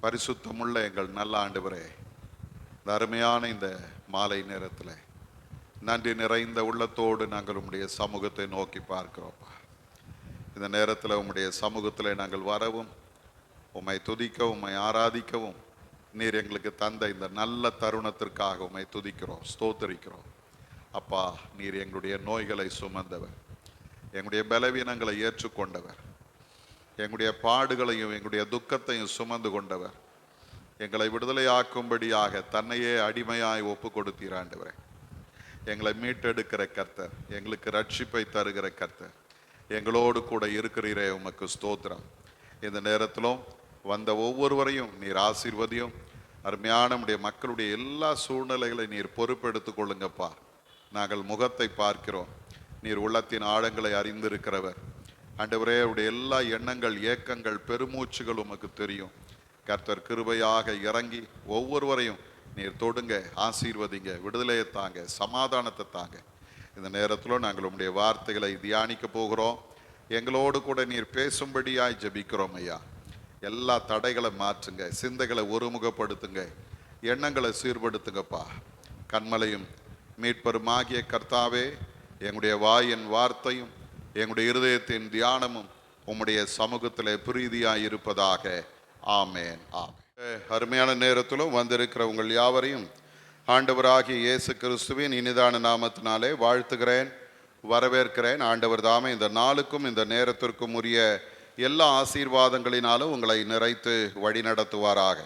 பரிசுத்தமுள்ள எங்கள் நல்ல ஆண்டவரே, இந்த அருமையான இந்த மாலை நேரத்தில் நன்றி நிறைந்த உள்ளத்தோடு நாங்கள் உம்முடைய சமூகத்தை நோக்கி பார்க்கிறோம். இந்த நேரத்தில் உம்முடைய சமூகத்தில் நாங்கள் வரவும், உம்மை துதிக்கவும், உம்மை ஆராதிக்கவும் நீர் எங்களுக்கு தந்த இந்த நல்ல தருணத்திற்காக உம்மை துதிக்கிறோம், ஸ்தோத்தரிக்கிறோம். அப்பா, நீர் எங்களுடைய நோய்களை சுமந்தவர், எங்களுடைய பலவீனங்களை ஏற்றுக்கொண்டவர், எங்களுடைய பாடுகளையும் எங்களுடைய துக்கத்தையும் சுமந்து கொண்டவர், எங்களை விடுதலையாக்கும்படியாக தன்னையே அடிமையாய் ஒப்பு கொடுத்தீர் ஆண்டவரே. எங்களை மீட்டெடுக்கிற கர்த்தர், எங்களுக்கு ரட்சிப்பை தருகிற கர்த்தர், எங்களோடு கூட இருக்கிறீரே, உமக்கு ஸ்தோத்திரம். இந்த நேரத்திலும் வந்த ஒவ்வொருவரையும் நீர் ஆசீர்வதியும். அருமையான நம்முடைய மக்களுடைய எல்லா சூழ்நிலைகளை நீர் பொறுப்பெடுத்து கொள்ளுங்கப்பா. நாங்கள் முகத்தை பார்க்கிறோம், நீர் உள்ளத்தின் ஆழங்களை அறிந்திருக்கிறவர் ஆண்டவரே. அவருடைய எல்லா எண்ணங்கள், ஏக்கங்கள், பெருமூச்சுகள் உமக்கு தெரியும். கர்த்தர் கிருபையாக இறங்கி ஒவ்வொருவரையும் நீர் தொடுங்க, ஆசீர்வதிங்க, விடுதலையை தாங்க, சமாதானத்தை தாங்க. இந்த நேரத்தில் நாங்கள் உம்முடைய வார்த்தைகளை தியானிக்க போகிறோம். எங்களோடு கூட நீர் பேசும்படியாய் ஜெபிக்கிறோம் ஐயா. எல்லா தடைகளை மாற்றுங்க, சிந்தைகளை ஒருமுகப்படுத்துங்க, எண்ணங்களை சீர்படுத்துங்கப்பா. கண்மலையும் மீட்பருமாகிய கர்த்தாவே, எங்களுடைய வாயின் வார்த்தையும் எங்களுடைய இருதயத்தின் தியானமும் உம்முடைய சமூகத்தில் பிரீதியாய் இருப்பதாக. ஆமேன், ஆமேன். அருமையான நேரத்திலும் வந்திருக்கிற உங்கள் யாவரையும் ஆண்டவராகிய இயேசு கிறிஸ்துவின் இனிதான நாமத்தினாலே வாழ்த்துகிறேன், வரவேற்கிறேன். ஆண்டவர் தாமே இந்த நாளுக்கும் இந்த நேரத்திற்கும் உரிய எல்லா ஆசீர்வாதங்களினாலும் உங்களை நிறைத்து வழி நடத்துவாராக.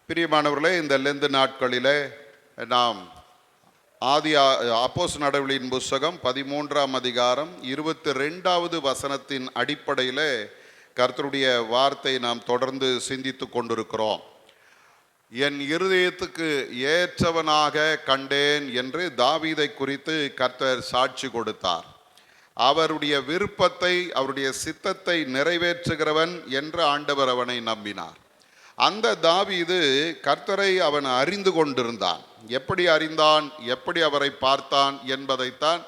பிரியமானவர்களே, இந்த லெந்து நாட்களிலே நாம் அப்போஸ்தலர் நடவடிக்கைகளின் புஸ்தகம் 13ஆம் அதிகாரம் 22வது வசனத்தின் அடிப்படையில் கர்த்தருடைய வார்த்தை நாம் தொடர்ந்து சிந்தித்து கொண்டிருக்கிறோம். என் இருதயத்துக்கு ஏற்றவனாக கண்டேன் என்று தாவீதை குறித்து கர்த்தர் சாட்சி கொடுத்தார். அவருடைய விருப்பத்தை, அவருடைய சித்தத்தை நிறைவேற்றுகிறவன் என்று ஆண்டவர் அவனை நம்பினார். அந்த தாவீது கர்த்தரை அவன் அறிந்து கொண்டிருந்தான். எப்படி அறிந்தான், எப்படி அவரை பார்த்தான் என்பதைத்தான்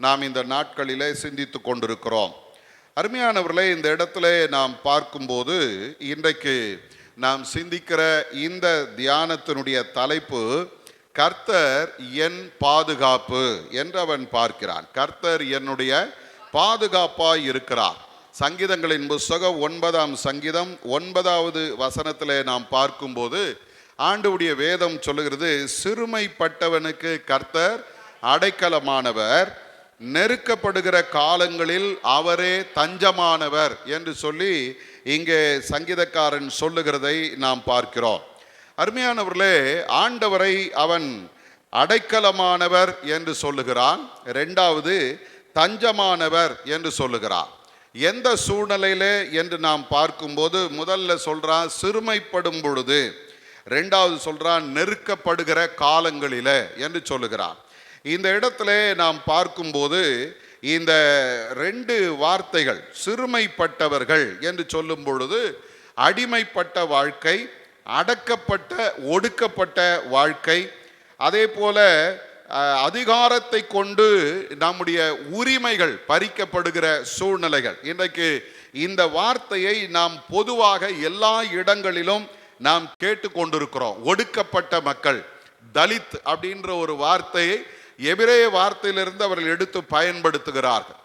நாம் இந்த நாட்களிலே சிந்தித்து கொண்டிருக்கிறோம். அருமையானவர்களே, இந்த இடத்துல நாம் பார்க்கும்போது இன்றைக்கு நாம் சிந்திக்கிற இந்த தியானத்தினுடைய தலைப்பு கர்த்தர் என் பாதுகாப்பு என்று அவன் பார்க்கிறான். கர்த்தர் என்னுடைய பாதுகாப்பாய் இருக்கிறார். சங்கீதங்களின் புஸ்தகம் 9ஆம் சங்கீதம் 9வது வசனத்திலே நாம் பார்க்கும்போது ஆண்டவருடைய வேதம் சொல்லுகிறது, சிறுமைப்பட்டவனுக்கு கர்த்தர் அடைக்கலமானவர், நெருக்கப்படுகிற காலங்களில் அவரே தஞ்சமானவர் என்று சொல்லி இங்கே சங்கீதக்காரன் சொல்லுகிறதை நாம் பார்க்கிறோம். அருமையானவர்களே, ஆண்டவரை அவன் அடைக்கலமானவர் என்று சொல்லுகிறான். இரண்டாவது தஞ்சமானவர் என்று சொல்லுகிறான். எந்த சூழ்நிலையிலே என்று நாம் பார்க்கும்போது முதல்ல சொல்றான் சிறுமைப்படும் பொழுது, இரண்டாவது சொல்றான் நெருக்கப்படுகிற காலங்களிலே என்று சொல்லுகிறான். இந்த இடத்துல நாம் பார்க்கும்போது இந்த ரெண்டு வார்த்தைகள், சிறுமைப்பட்டவர்கள் என்று சொல்லும் பொழுது அடிமைப்பட்ட வாழ்க்கை, அடக்கப்பட்ட ஒடுக்கப்பட்ட வாழ்க்கை, அதே போல அதிகாரத்தை கொண்டு நம்முடைய உரிமைகள் பறிக்கப்படுகிற சூழ்நிலைகள். இன்றைக்கு இந்த வார்த்தையை நாம் பொதுவாக எல்லா இடங்களிலும் நாம் கேட்டு கொண்டிருக்கிறோம். ஒடுக்கப்பட்ட மக்கள், தலித் அப்படின்ற ஒரு வார்த்தையை எபிரேய வார்த்தையிலிருந்து அவர்கள் எடுத்து பயன்படுத்துகிறார்கள்.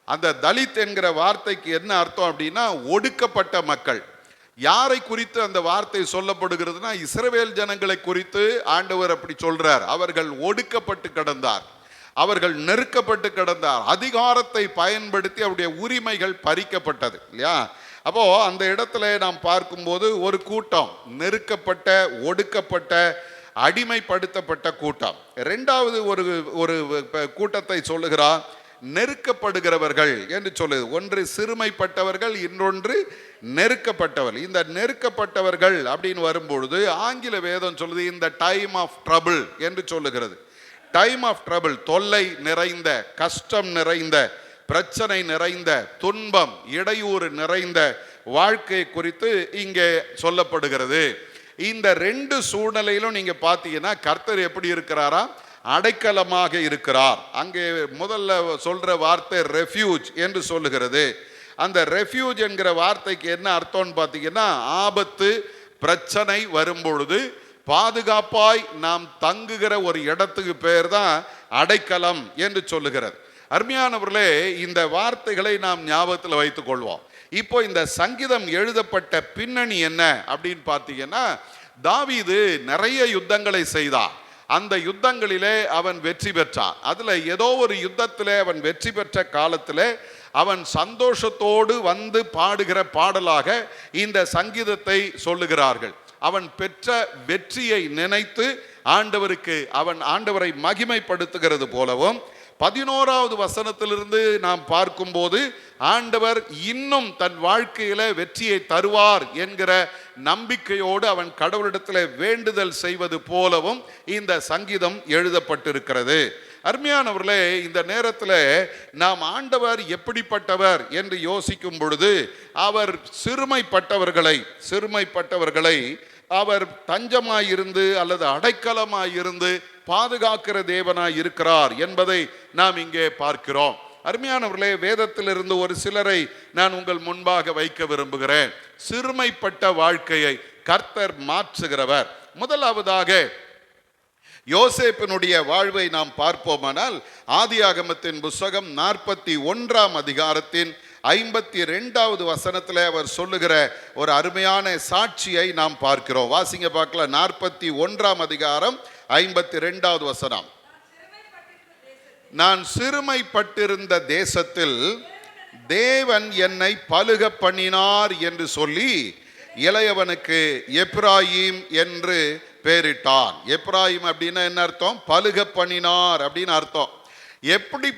அந்த தலித் என்கிற வார்த்தைக்கு என்ன அர்த்தம் அப்படின்னா ஒடுக்கப்பட்ட மக்கள். யாரை குறித்து அந்த வார்த்தை சொல்லப்படுகிறதுனா இஸ்ரவேல் ஜனங்களை குறித்து ஆண்டவர் அப்படி சொல்றார். அவர்கள் ஒடுக்கப்பட்டு கிடந்தார், அவர்கள் நெருக்கப்பட்டு கிடந்தார், அதிகாரத்தை பயன்படுத்தி அவருடைய உரிமைகள் பறிக்கப்பட்டது இல்லையா. அப்போ அந்த இடத்துல நாம் பார்க்கும்போது ஒரு கூட்டம், நெருக்கப்பட்ட ஒடுக்கப்பட்ட அடிமைப்படுத்தப்பட்ட கூட்டம். இரண்டாவது ஒரு கூட்டத்தை சொல்லுகிறார், நெருக்கப்படுகிறவர்கள் என்று சொல்லுது. ஒன்று சிறுமைப்பட்டவர்கள், இன்னொன்று நெருக்கப்பட்டவர்கள். இந்த நெருக்கப்பட்டவர்கள் அப்படின்னு வரும்பொழுது ஆங்கில வேதம் சொல்லுது இந்த டைம் ஆஃப் ட்ரபிள் என்று சொல்லுகிறது. டைம் ஆஃப் ட்ரபிள், தொல்லை நிறைந்த, கஷ்டம் நிறைந்த, பிரச்சனை நிறைந்த, துன்பம், இடையூறு நிறைந்த வாழ்க்கை குறித்து இங்கே சொல்லப்படுகிறது. இந்த ரெண்டு சூழ்நிலையிலும் நீங்க பார்த்தீங்கன்னா கர்த்தர் எப்படி இருக்கிறாரா, அடைக்கலமாக இருக்கிறார். அங்கே முதல்ல சொல்ற வார்த்தை ரெஃப்யூஜ் என்று சொல்லுகிறது. அந்த ரெஃப்யூஜ் என்கிற வார்த்தைக்கு என்ன அர்த்தம்னு பார்த்தீங்கன்னா ஆபத்து, பிரச்சனை வரும் பொழுது பாதுகாப்பாய் நாம் தங்குகிற ஒரு இடத்துக்கு பேர் தான் அடைக்கலம் என்று சொல்லுகிறது. அருமையானவர்களே, இந்த வார்த்தைகளை நாம் ஞாபகத்தில் வைத்துக் கொள்வோம். இப்போ இந்த சங்கீதம் எழுதப்பட்ட பின்னணி என்ன அப்படின்னு பார்த்தீங்கன்னா, தாவீது நிறைய யுத்தங்களை செய்தார். அந்த யுத்தங்களிலே அவன் வெற்றி பெற்றான். அதுல ஏதோ ஒரு யுத்தத்திலே அவன் வெற்றி பெற்ற காலத்திலே அவன் சந்தோஷத்தோடு வந்து பாடுகிற பாடலாக இந்த சங்கீதத்தை சொல்லுகிறார்கள். அவன் பெற்ற வெற்றியை நினைத்து அவன் ஆண்டவரை மகிமைப்படுத்துகிறது போலவும் 11வது வசனத்திலிருந்து நாம் பார்க்கும்போது ஆண்டவர் இன்னும் தன் வாழ்க்கையில வெற்றியை தருவார் என்கிற நம்பிக்கையோடு அவன் கடவுளிடத்தில் வேண்டுதல் செய்வது போலவும் இந்த சங்கீதம் எழுதப்பட்டிருக்கிறது. அருமையானவர்களே, இந்த நேரத்தில் நாம் ஆண்டவர் எப்படிப்பட்டவர் என்று யோசிக்கும் பொழுது அவர் சிறுமைப்பட்டவர்களை அவர் தஞ்சமாயிருந்து அல்லது அடைக்கலமாயிருந்து பாதுகாக்கிற தேவனாய் இருக்கிறார் என்பதை நாம் இங்கே பார்க்கிறோம். அருமையானவர்களே, வேதத்திலிருந்து ஒரு சிலரை நான் உங்கள் முன்பாக வைக்க விரும்புகிறேன். சிறுமைப்பட்ட வாழ்க்கையை கர்த்தர் மாற்றுகிறவர். முதலாவதாக யோசேப்பினுடைய வாழ்வை நாம் பார்ப்போமானால் ஆதியாகமத்தின் புத்தகம் 41ஆம் அதிகாரத்தின் 52வது வசனத்தில் அவர் சொல்லுகிற ஒரு அருமையான சாட்சியை நாம் பார்க்கிறோம். வாசிங்க பார்க்கலாம். 41ஆம் அதிகாரம் 52வது வசனம். நான் சிறுமைப்பட்டிருந்த தேசத்தில் தேவன் என்னை பலுக பண்ணினார் என்று சொல்லி இளையவனுக்கு எப்ராயிம் என்று பெயரிட்டான். எப்ராயிம் அப்படின்னா என்ன அர்த்தம்? பலுக பண்ணினார் அப்படின்னு அர்த்தம். எப்படி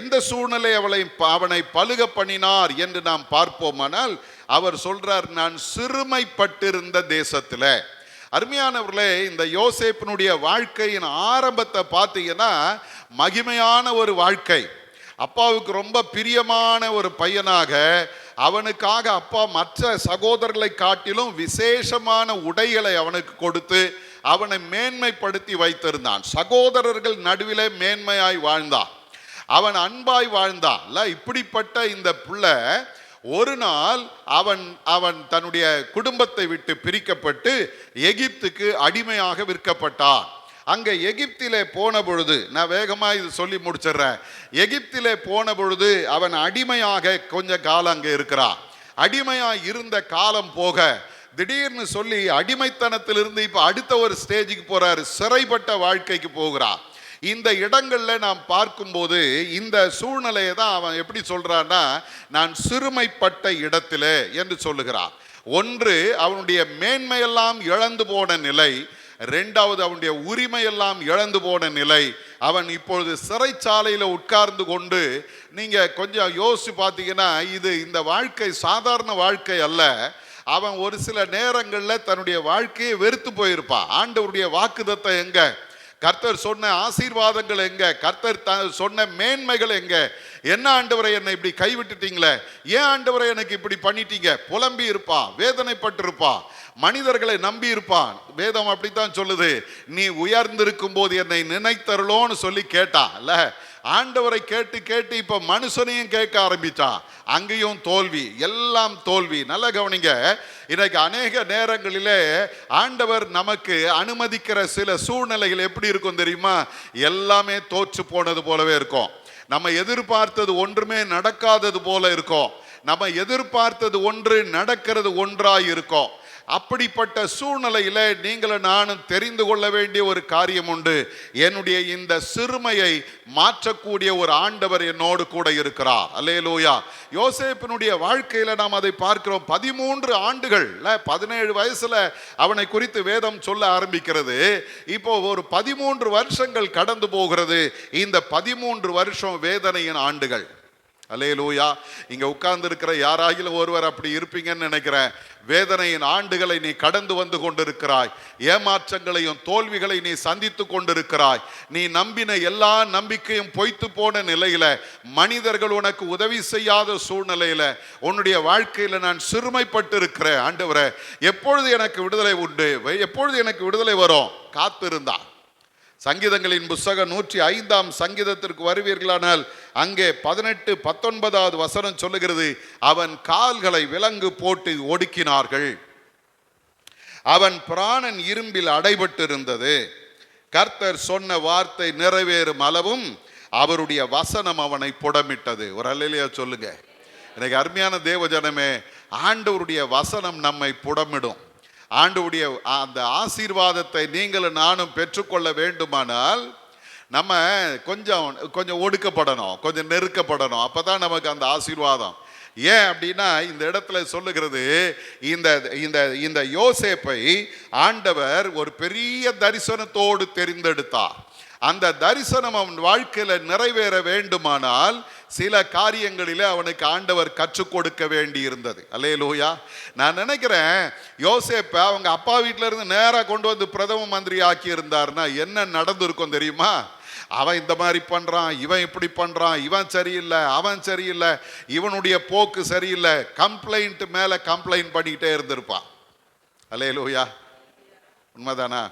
எந்த சூழ்நிலை அவனை பலுக பண்ணினார் என்று நாம் பார்ப்போமானால் அவர் சொல்றார், நான் சிறுமைப்பட்டிருந்த தேசத்துல. அருமையானவர்களே, இந்த யோசேப்பினுடைய வாழ்க்கையின் ஆரம்பத்தை பார்த்தீங்கன்னா மகிமையான ஒரு வாழ்க்கை. அப்பாவுக்கு ரொம்ப பிரியமான ஒரு பையனாக அவனுக்காக அப்பா மற்ற சகோதரர்களை காட்டிலும் விசேஷமான உடைகளை அவனுக்கு கொடுத்து அவனை மேன்மைப்படுத்தி வைத்திருந்தான். சகோதரர்கள் நடுவிலே மேன்மையாய் வாழ்ந்தான். அவன் அன்பாய் வாழ்ந்தான். இப்படிப்பட்ட இந்த பிள்ளை ஒரு நாள் அவன் தன்னுடைய குடும்பத்தை விட்டு பிரிக்கப்பட்டு எகிப்துக்கு அடிமையாக விற்கப்பட்டான். அங்க எகிப்திலே போன பொழுது, நான் வேகமா இது சொல்லி முடிச்சிடுறேன். எகிப்திலே போன பொழுது அவன் அடிமையாக கொஞ்ச காலம் அங்க இருக்கிறான். அடிமையாக இருந்த காலம் போக திடீர்னு சொல்லி அடிமைத்தனத்திலிருந்து இப்ப அடுத்த ஒரு ஸ்டேஜுக்கு போறாரு. சிறைப்பட்ட வாழ்க்கைக்கு போகிறார். இந்த இடங்கள்ல நாம் பார்க்கும்போது இந்த சூழ்நிலையை தான் அவன் எப்படி சொல்றான்னா, நான் சிறுமைப்பட்ட இடத்திலே என்று சொல்லுகிறான். ஒன்று, அவனுடைய மேன்மையெல்லாம் இழந்து போன நிலை. இரண்டாவது, அவனுடைய உரிமையெல்லாம் இழந்து போன நிலை. அவன் இப்பொழுது சிறைச்சாலையில உட்கார்ந்து கொண்டு, நீங்க கொஞ்சம் யோசிச்சு பார்த்தீங்கன்னா இந்த வாழ்க்கை சாதாரண வாழ்க்கை அல்ல. அவன் ஒரு சில நேரங்களில் தன்னுடைய வாழ்க்கையை வெறுத்து போயிருப்பான். ஆண்டவருடைய வாக்குத்தத்தம் எங்க? கர்த்தர் சொன்ன ஆசீர்வாதங்கள் எங்க? கர்த்தர் சொன்ன மேன்மைகள் எங்க? என்ன ஆண்டவரை என்னை இப்படி கைவிட்டுட்டீங்களே, ஏன் ஆண்டவரை எனக்கு இப்படி பண்ணிட்டீங்க? புலம்பி இருப்பான், வேதனைப்பட்டிருப்பான், மனிதர்களை நம்பி இருப்பான். வேதம் அப்படித்தான் சொல்லுது, நீ உயர்ந்திருக்கும் போது என்னை நினைத்தருளோன்னு சொல்லி கேட்டான் இல்ல. ஆண்டவரை கேட்டு கேட்டு இப்ப மனுஷனையும் கேட்க ஆரம்பிச்சான். அங்கேயும் தோல்வி, எல்லாம் தோல்வி. நல்ல கவனிங்க, இன்னைக்கு அநேக நேரங்களிலே ஆண்டவர் நமக்கு அனுமதிக்கிற சில சூழ்நிலைகள் எப்படி இருக்கும் தெரியுமா? எல்லாமே தோற்று போனது போலவே இருக்கும். நம்ம எதிர்பார்த்தது ஒன்றுமே நடக்காதது போல இருக்கும். நம்ம எதிர்பார்த்தது ஒன்று நடக்கிறது ஒன்றாய் இருக்கும். அப்படிப்பட்ட சூழ்நிலையில நீங்களும் நானும் தெரிந்து கொள்ள வேண்டிய ஒரு காரியம் உண்டு. என்னுடைய இந்த சிறுமையை மாற்றக்கூடிய ஒரு ஆண்டவர் என்னோடு கூட இருக்கிறார். அல்லேலூயா. யோசேப்பினுடைய வாழ்க்கையில நாம் அதை பார்க்கிறோம். 13 ஆண்டுகள், 17 வயசுல அவனை குறித்து வேதம் சொல்ல ஆரம்பிக்கிறது. இப்போ ஒரு 13 வருஷங்கள் கடந்து போகிறது. இந்த 13 வருஷம் வேதனையின் ஆண்டுகள். அல்லேலூயா. இங்க உட்கார்ந்து இருக்கிற யாராகிலும் ஒருவர் அப்படி இருப்பீங்கன்னு நினைக்கிறேன். வேதனையின் ஆண்டுகளை நீ கடந்து வந்து கொண்டிருக்கிறாய். ஏமாற்றங்களையும் தோல்விகளை நீ சந்தித்து கொண்டிருக்கிறாய். நீ நம்பின எல்லா நம்பிக்கையும் பொய்த்து போன நிலையில, மனிதர்கள் உனக்கு உதவி செய்யாத சூழ்நிலையில, உன்னுடைய வாழ்க்கையில நான் சிறுமைப்பட்டு இருக்கிறேன். ஆண்டவரே, எப்பொழுது எனக்கு விடுதலை உண்டு? எப்பொழுது எனக்கு விடுதலை வரும்? காத்திருந்தான். சங்கீதங்களின் புத்தகம் 105ஆம் சங்கீதத்திற்கு வருவீர்களானால் அங்கே 18, 19வது வசனம் சொல்லுகிறது, அவன் கால்களை விலங்கு போட்டு ஒடுக்கினார்கள். அவன் பிராணன் இரும்பில் அடைபட்டு இருந்தது. கர்த்தர் சொன்ன வார்த்தை நிறைவேறும் அளவும் அவருடைய வசனம் அவனை புடமிட்டது. ஒரு அல்லேலூயா சொல்லுங்க. எனக்கு அருமையான தேவஜனமே, ஆண்டவருடைய வசனம் நம்மை புடமிடும். ஆண்டவருடைய அந்த ஆசீர்வாதத்தை நீங்களும் நானும் பெற்றுக்கொள்ள வேண்டுமானால் நம்ம கொஞ்சம் கொஞ்சம் ஒடுக்கப்படணும், கொஞ்சம் நெருக்கப்படணும். அப்பதான் நமக்கு அந்த ஆசீர்வாதம். ஏன் அப்படின்னா இந்த இடத்துல சொல்லுகிறது, இந்த இந்த இந்த யோசேப்பை ஆண்டவர் ஒரு பெரிய தரிசனத்தோடு தெரிந்தெடுத்தார். அந்த தரிசனம் அவன் வாழ்க்கையில நிறைவேற வேண்டுமானால் சில காரியங்களிலே அவனுக்கு ஆண்டவர் கற்றுக் கொடுக்க வேண்டி இருந்தது. அல்லேலூயா. நான் நினைக்கிறேன் யோசேப்ப அவங்க அப்பா வீட்டில இருந்து நேராக கொண்டு வந்து பிரதம மந்திரி ஆக்கி இருந்தார்னா என்ன நடந்திருக்கும் தெரியுமா? அவன் இந்த மாதிரி பண்றான், இவன் இப்படி பண்றான், இவன் சரியில்லை, அவன் சரியில்லை, இவனுடைய போக்கு சரியில்லை, கம்ப்ளைண்ட் மேல கம்ப்ளைண்ட் பண்ணிக்கிட்டே இருந்திருப்பான். அல்லேலூயா. உண்மைதானா?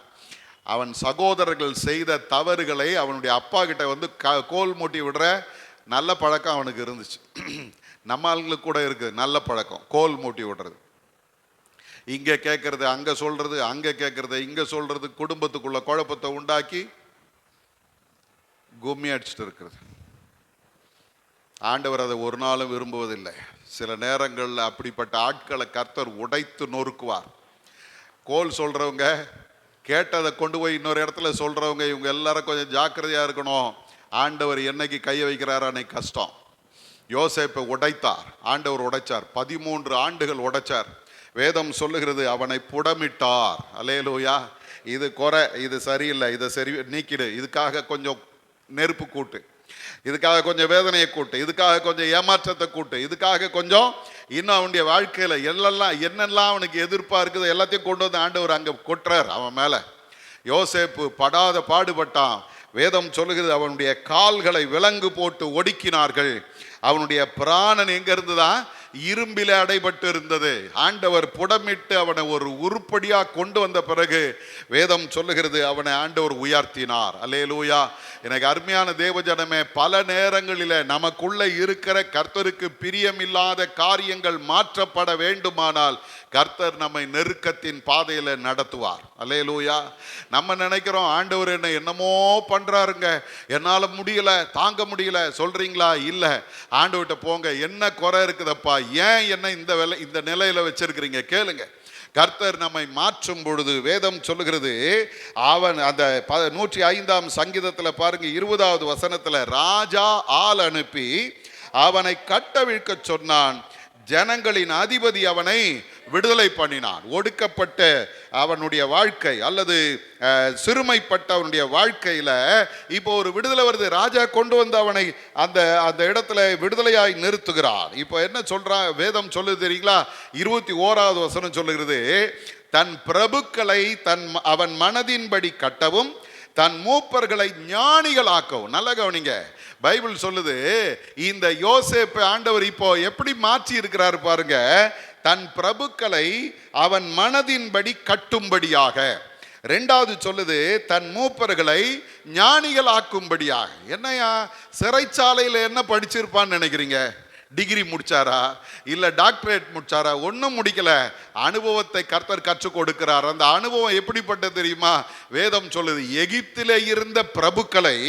அவன் சகோதரர்கள் செய்த தவறுகளை அவனுடைய அப்பா கிட்ட வந்து கோல் மூட்டி விடுற நல்ல பழக்கம் அவனுக்கு இருந்துச்சு. நம்ம ஆளுங்களுக்கு கூட இருக்குது நல்ல பழக்கம், கோல் மூட்டி விடுறது. இங்கே கேட்கறது அங்கே சொல்றது, அங்கே கேட்கறது இங்கே சொல்றது, குடும்பத்துக்குள்ள குழப்பத்தை உண்டாக்கி கும்மி அடிச்சுட்டு இருக்கிறது. ஆண்டவர் அதை ஒரு நாளும் விரும்புவதில்லை. சில நேரங்களில் அப்படிப்பட்ட ஆட்களை கர்த்தர் உடைத்து நொறுக்குவார். கோல் சொல்றவங்க, கேட்டதை கொண்டு போய் இன்னொரு இடத்துல சொல்றவங்க, இவங்க எல்லாரும் கொஞ்சம் ஜாக்கிரதையா இருக்கணும். ஆண்டவர் என்னைக்கு கையை வைக்கிறார் அன்னைக்கு கஷ்டம். யோசேப்பை உடைத்தார், ஆண்டவர் உடைச்சார். 13 ஆண்டுகள் உடைச்சார். வேதம் சொல்லுகிறது அவனை புடமிட்டார். அல்லேலூயா. இது குறை, இது சரியில்லை, இதை சரி நீக்கிடு, இதுக்காக கொஞ்சம் நெருப்பு கூட்டு, இதுக்காக கொஞ்சம் வேதனையை கூட்டு, இதுக்காக கொஞ்சம் ஏமாற்றத்தை கூட்டு, இதுக்காக கொஞ்சம் இன்னும் அவனுடைய வாழ்க்கையில என்னெல்லாம் அவனுக்கு எதிர்ப்பா இருக்குது எல்லாத்தையும் கொண்டு வந்து ஆண்டவர் அங்க கொட்டுறார் அவன் மேல. யோசேப்பு படாத பாடுபட்டான். வேதம் சொல்லுகிறது அவனுடைய கால்களை விலங்கு போட்டு ஒடுக்கினார்கள். அவனுடைய பிராணன் எங்க இருந்துதான்? இரும்பில அடைபட்டு இருந்தது. ஆண்டவர் புடமிட்டு அவனை ஒரு உருப்படியா கொண்டு வந்த பிறகு வேதம் சொல்லுகிறது அவனை ஆண்டவர் உயர்த்தினார். அல்லேலூயா. எனக்கு அருமையான தேவஜனமே, பல நேரங்களில நமக்குள்ள இருக்கிற கர்த்தருக்கு பிரியமில்லாத காரியங்கள் மாற்றப்பட வேண்டுமானால் கர்த்தர் நம்மை நெருக்கத்தின் பாதையில நடத்துவார். அல்லேலூயா. நம்ம நினைக்கிறோம் ஆண்டவர் என்ன என்னமோ பண்றாருங்க, என்னால முடியல, தாங்க முடியல சொல்றீங்களா? இல்ல, ஆண்டவர்கிட்ட போங்க. என்ன குறை இருக்குதப்பா, ஏன் என்ன இந்த நிலையில வச்சிருக்கிறீங்க கேளுங்க. கர்த்தர் நம்மை மாற்றும் பொழுது வேதம் சொல்லுகிறது, அவன் அந்த 105ஆம் சங்கீதத்துல பாருங்க 20வது வசனத்துல, ராஜா ஆள் அனுப்பி அவனை கட்டவிழ்க்க சொன்னான், ஜனங்களின் அதிபதி அவனை விடுதலை பண்ணினான். ஒடுக்கப்பட்ட அவனுடைய வாழ்க்கை அல்லது சிறுமைப்பட்ட அவனுடைய வாழ்க்கையில இப்போ ஒரு விடுதலை வருது. ராஜா கொண்டு வந்து அவனை அந்த அந்த இடத்துல விடுதலையாய் நிறுத்துகிறார். இப்போ என்ன சொல்றான் வேதம் சொல்லுது தெரியுங்களா? 21வது வசனம் சொல்லுகிறது, தன் பிரபுக்களை அவன் மனதின்படி கட்டவும் தன் மூப்பர்களை ஞானிகளாக்கவும். நல்ல கவனிங்க, பைபிள் சொல்லுது இந்த யோசேப்பு ஆண்டவர் இப்போ எப்படி மாற்றி இருக்கிறார் பாருங்க. தன் பிரபுக்களை அவன் மனதின்படி கட்டும்படியாக. 2வது சொல்லுது தன் மூப்பர்களை ஞானிகள் ஆக்கும்படியாக. என்னையா சிறைச்சாலையில் என்ன படிச்சிருப்பான்னு நினைக்கிறீங்க? டிகிரி முடிச்சாரா, இல்ல டாக்டரேட் முடிச்சாரா? ஒன்னும் முடிக்கல. அனுபவத்தை கர்த்தர் கற்றுக் கொடுக்கிறார். அந்த அனுபவம் எப்படிப்பட்டது தெரியுமா? வேதம் சொல்லுது, எகிப்திலே இருந்த பிரபுக்களை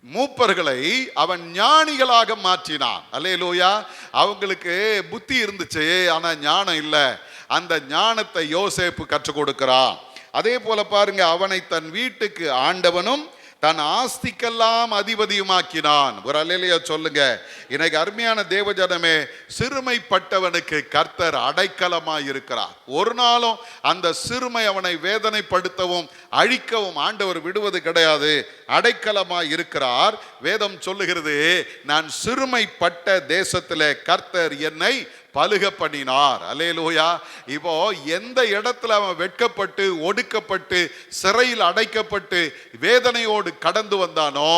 மூப்பர்களை அவன் ஞானிகளாக மாற்றினான். அல்லேலூயா. அவங்களுக்கு புத்தி இருந்துச்சு, ஆனா ஞானம் இல்லை. அந்த ஞானத்தை யோசேப்பு கற்றுக் கொடுக்கிறான். அதே போல பாருங்க, அவனை தன் வீட்டுக்கு ஆண்டவனும் தன் ஆஸ்திக்கெல்லாம் அதிபதியுமாக்கினான். ஒரு அல்லேலூயா சொல்லுங்க. இன்னைக்கு அருமையான தேவஜனமே, சிறுமைப்பட்டவனுக்கு கர்த்தர் அடைக்கலமாய் இருக்கிறார். ஒரு நாளும் அந்த சிறுமை அவனை வேதனைப்படுத்தவும் அழிக்கவும் ஆண்டவர் விடுவது கிடையாது. அடைக்கலமாய் இருக்கிறார். வேதம் சொல்லுகிறது, நான் சிறுமைப்பட்ட தேசத்திலே கர்த்தர் என்னை பலுக பண்ணினார். அல்லேலூயா. இப்போ எந்த இடத்துல அவன் வெட்கப்பட்டு ஒடுக்கப்பட்டு சிறையில் அடைக்கப்பட்டு வேதனையோடு கடந்து வந்தானோ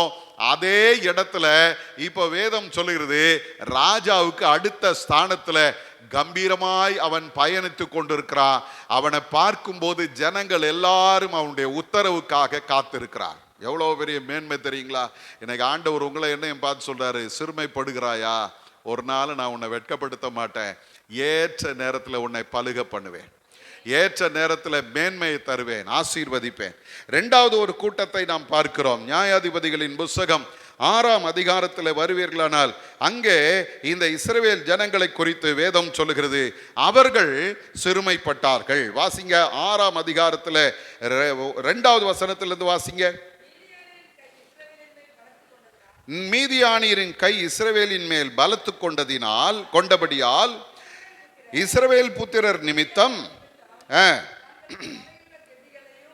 அதே இடத்துல இப்போ வேதம் சொல்லுகிறது, ராஜாவுக்கு அடுத்த ஸ்தானத்துல கம்பீரமாய் அவன் பயணித்து கொண்டிருக்கிறான். அவனை பார்க்கும்போது ஜனங்கள் எல்லாரும் அவனுடைய உத்தரவுக்காக காத்திருக்கிறார். எவ்வளவு பெரிய மேன்மை தெரியுங்களா? இன்னைக்கு ஆண்டவர் உங்களை என்னையும் பார்த்து சொல்றாரு, சிறுமைப்படுகிறாயா? ஒரு நாள் நான் உன்னை வெட்கப்படுத்த மாட்டேன், ஏற்ற நேரத்தில் உன்னை பலுக பண்ணுவேன். ஏற்ற நேரத்தில் மேன்மையை தருவேன், ஆசீர்வதிப்பேன். இரண்டாவது ஒரு கூட்டத்தை நாம் பார்க்கிறோம். நியாயாதிபதிகளின் புஸ்தகம் 6ஆம் அதிகாரத்தில் வருவீர்களானால் அங்கே இந்த இஸ்ரவேல் ஜனங்களை குறித்து வேதம் சொல்லுகிறது, அவர்கள் சிறுமைப்பட்டார்கள். வாசிங்க 6ஆம் அதிகாரத்தில் 2வது வசனத்திலிருந்து வாசிங்க. மீதியானியரின் கை இஸ்ரவேலின் மேல் பலத்து கொண்டபடியால் இஸ்ரவேல் புத்திரர் நிமித்தம்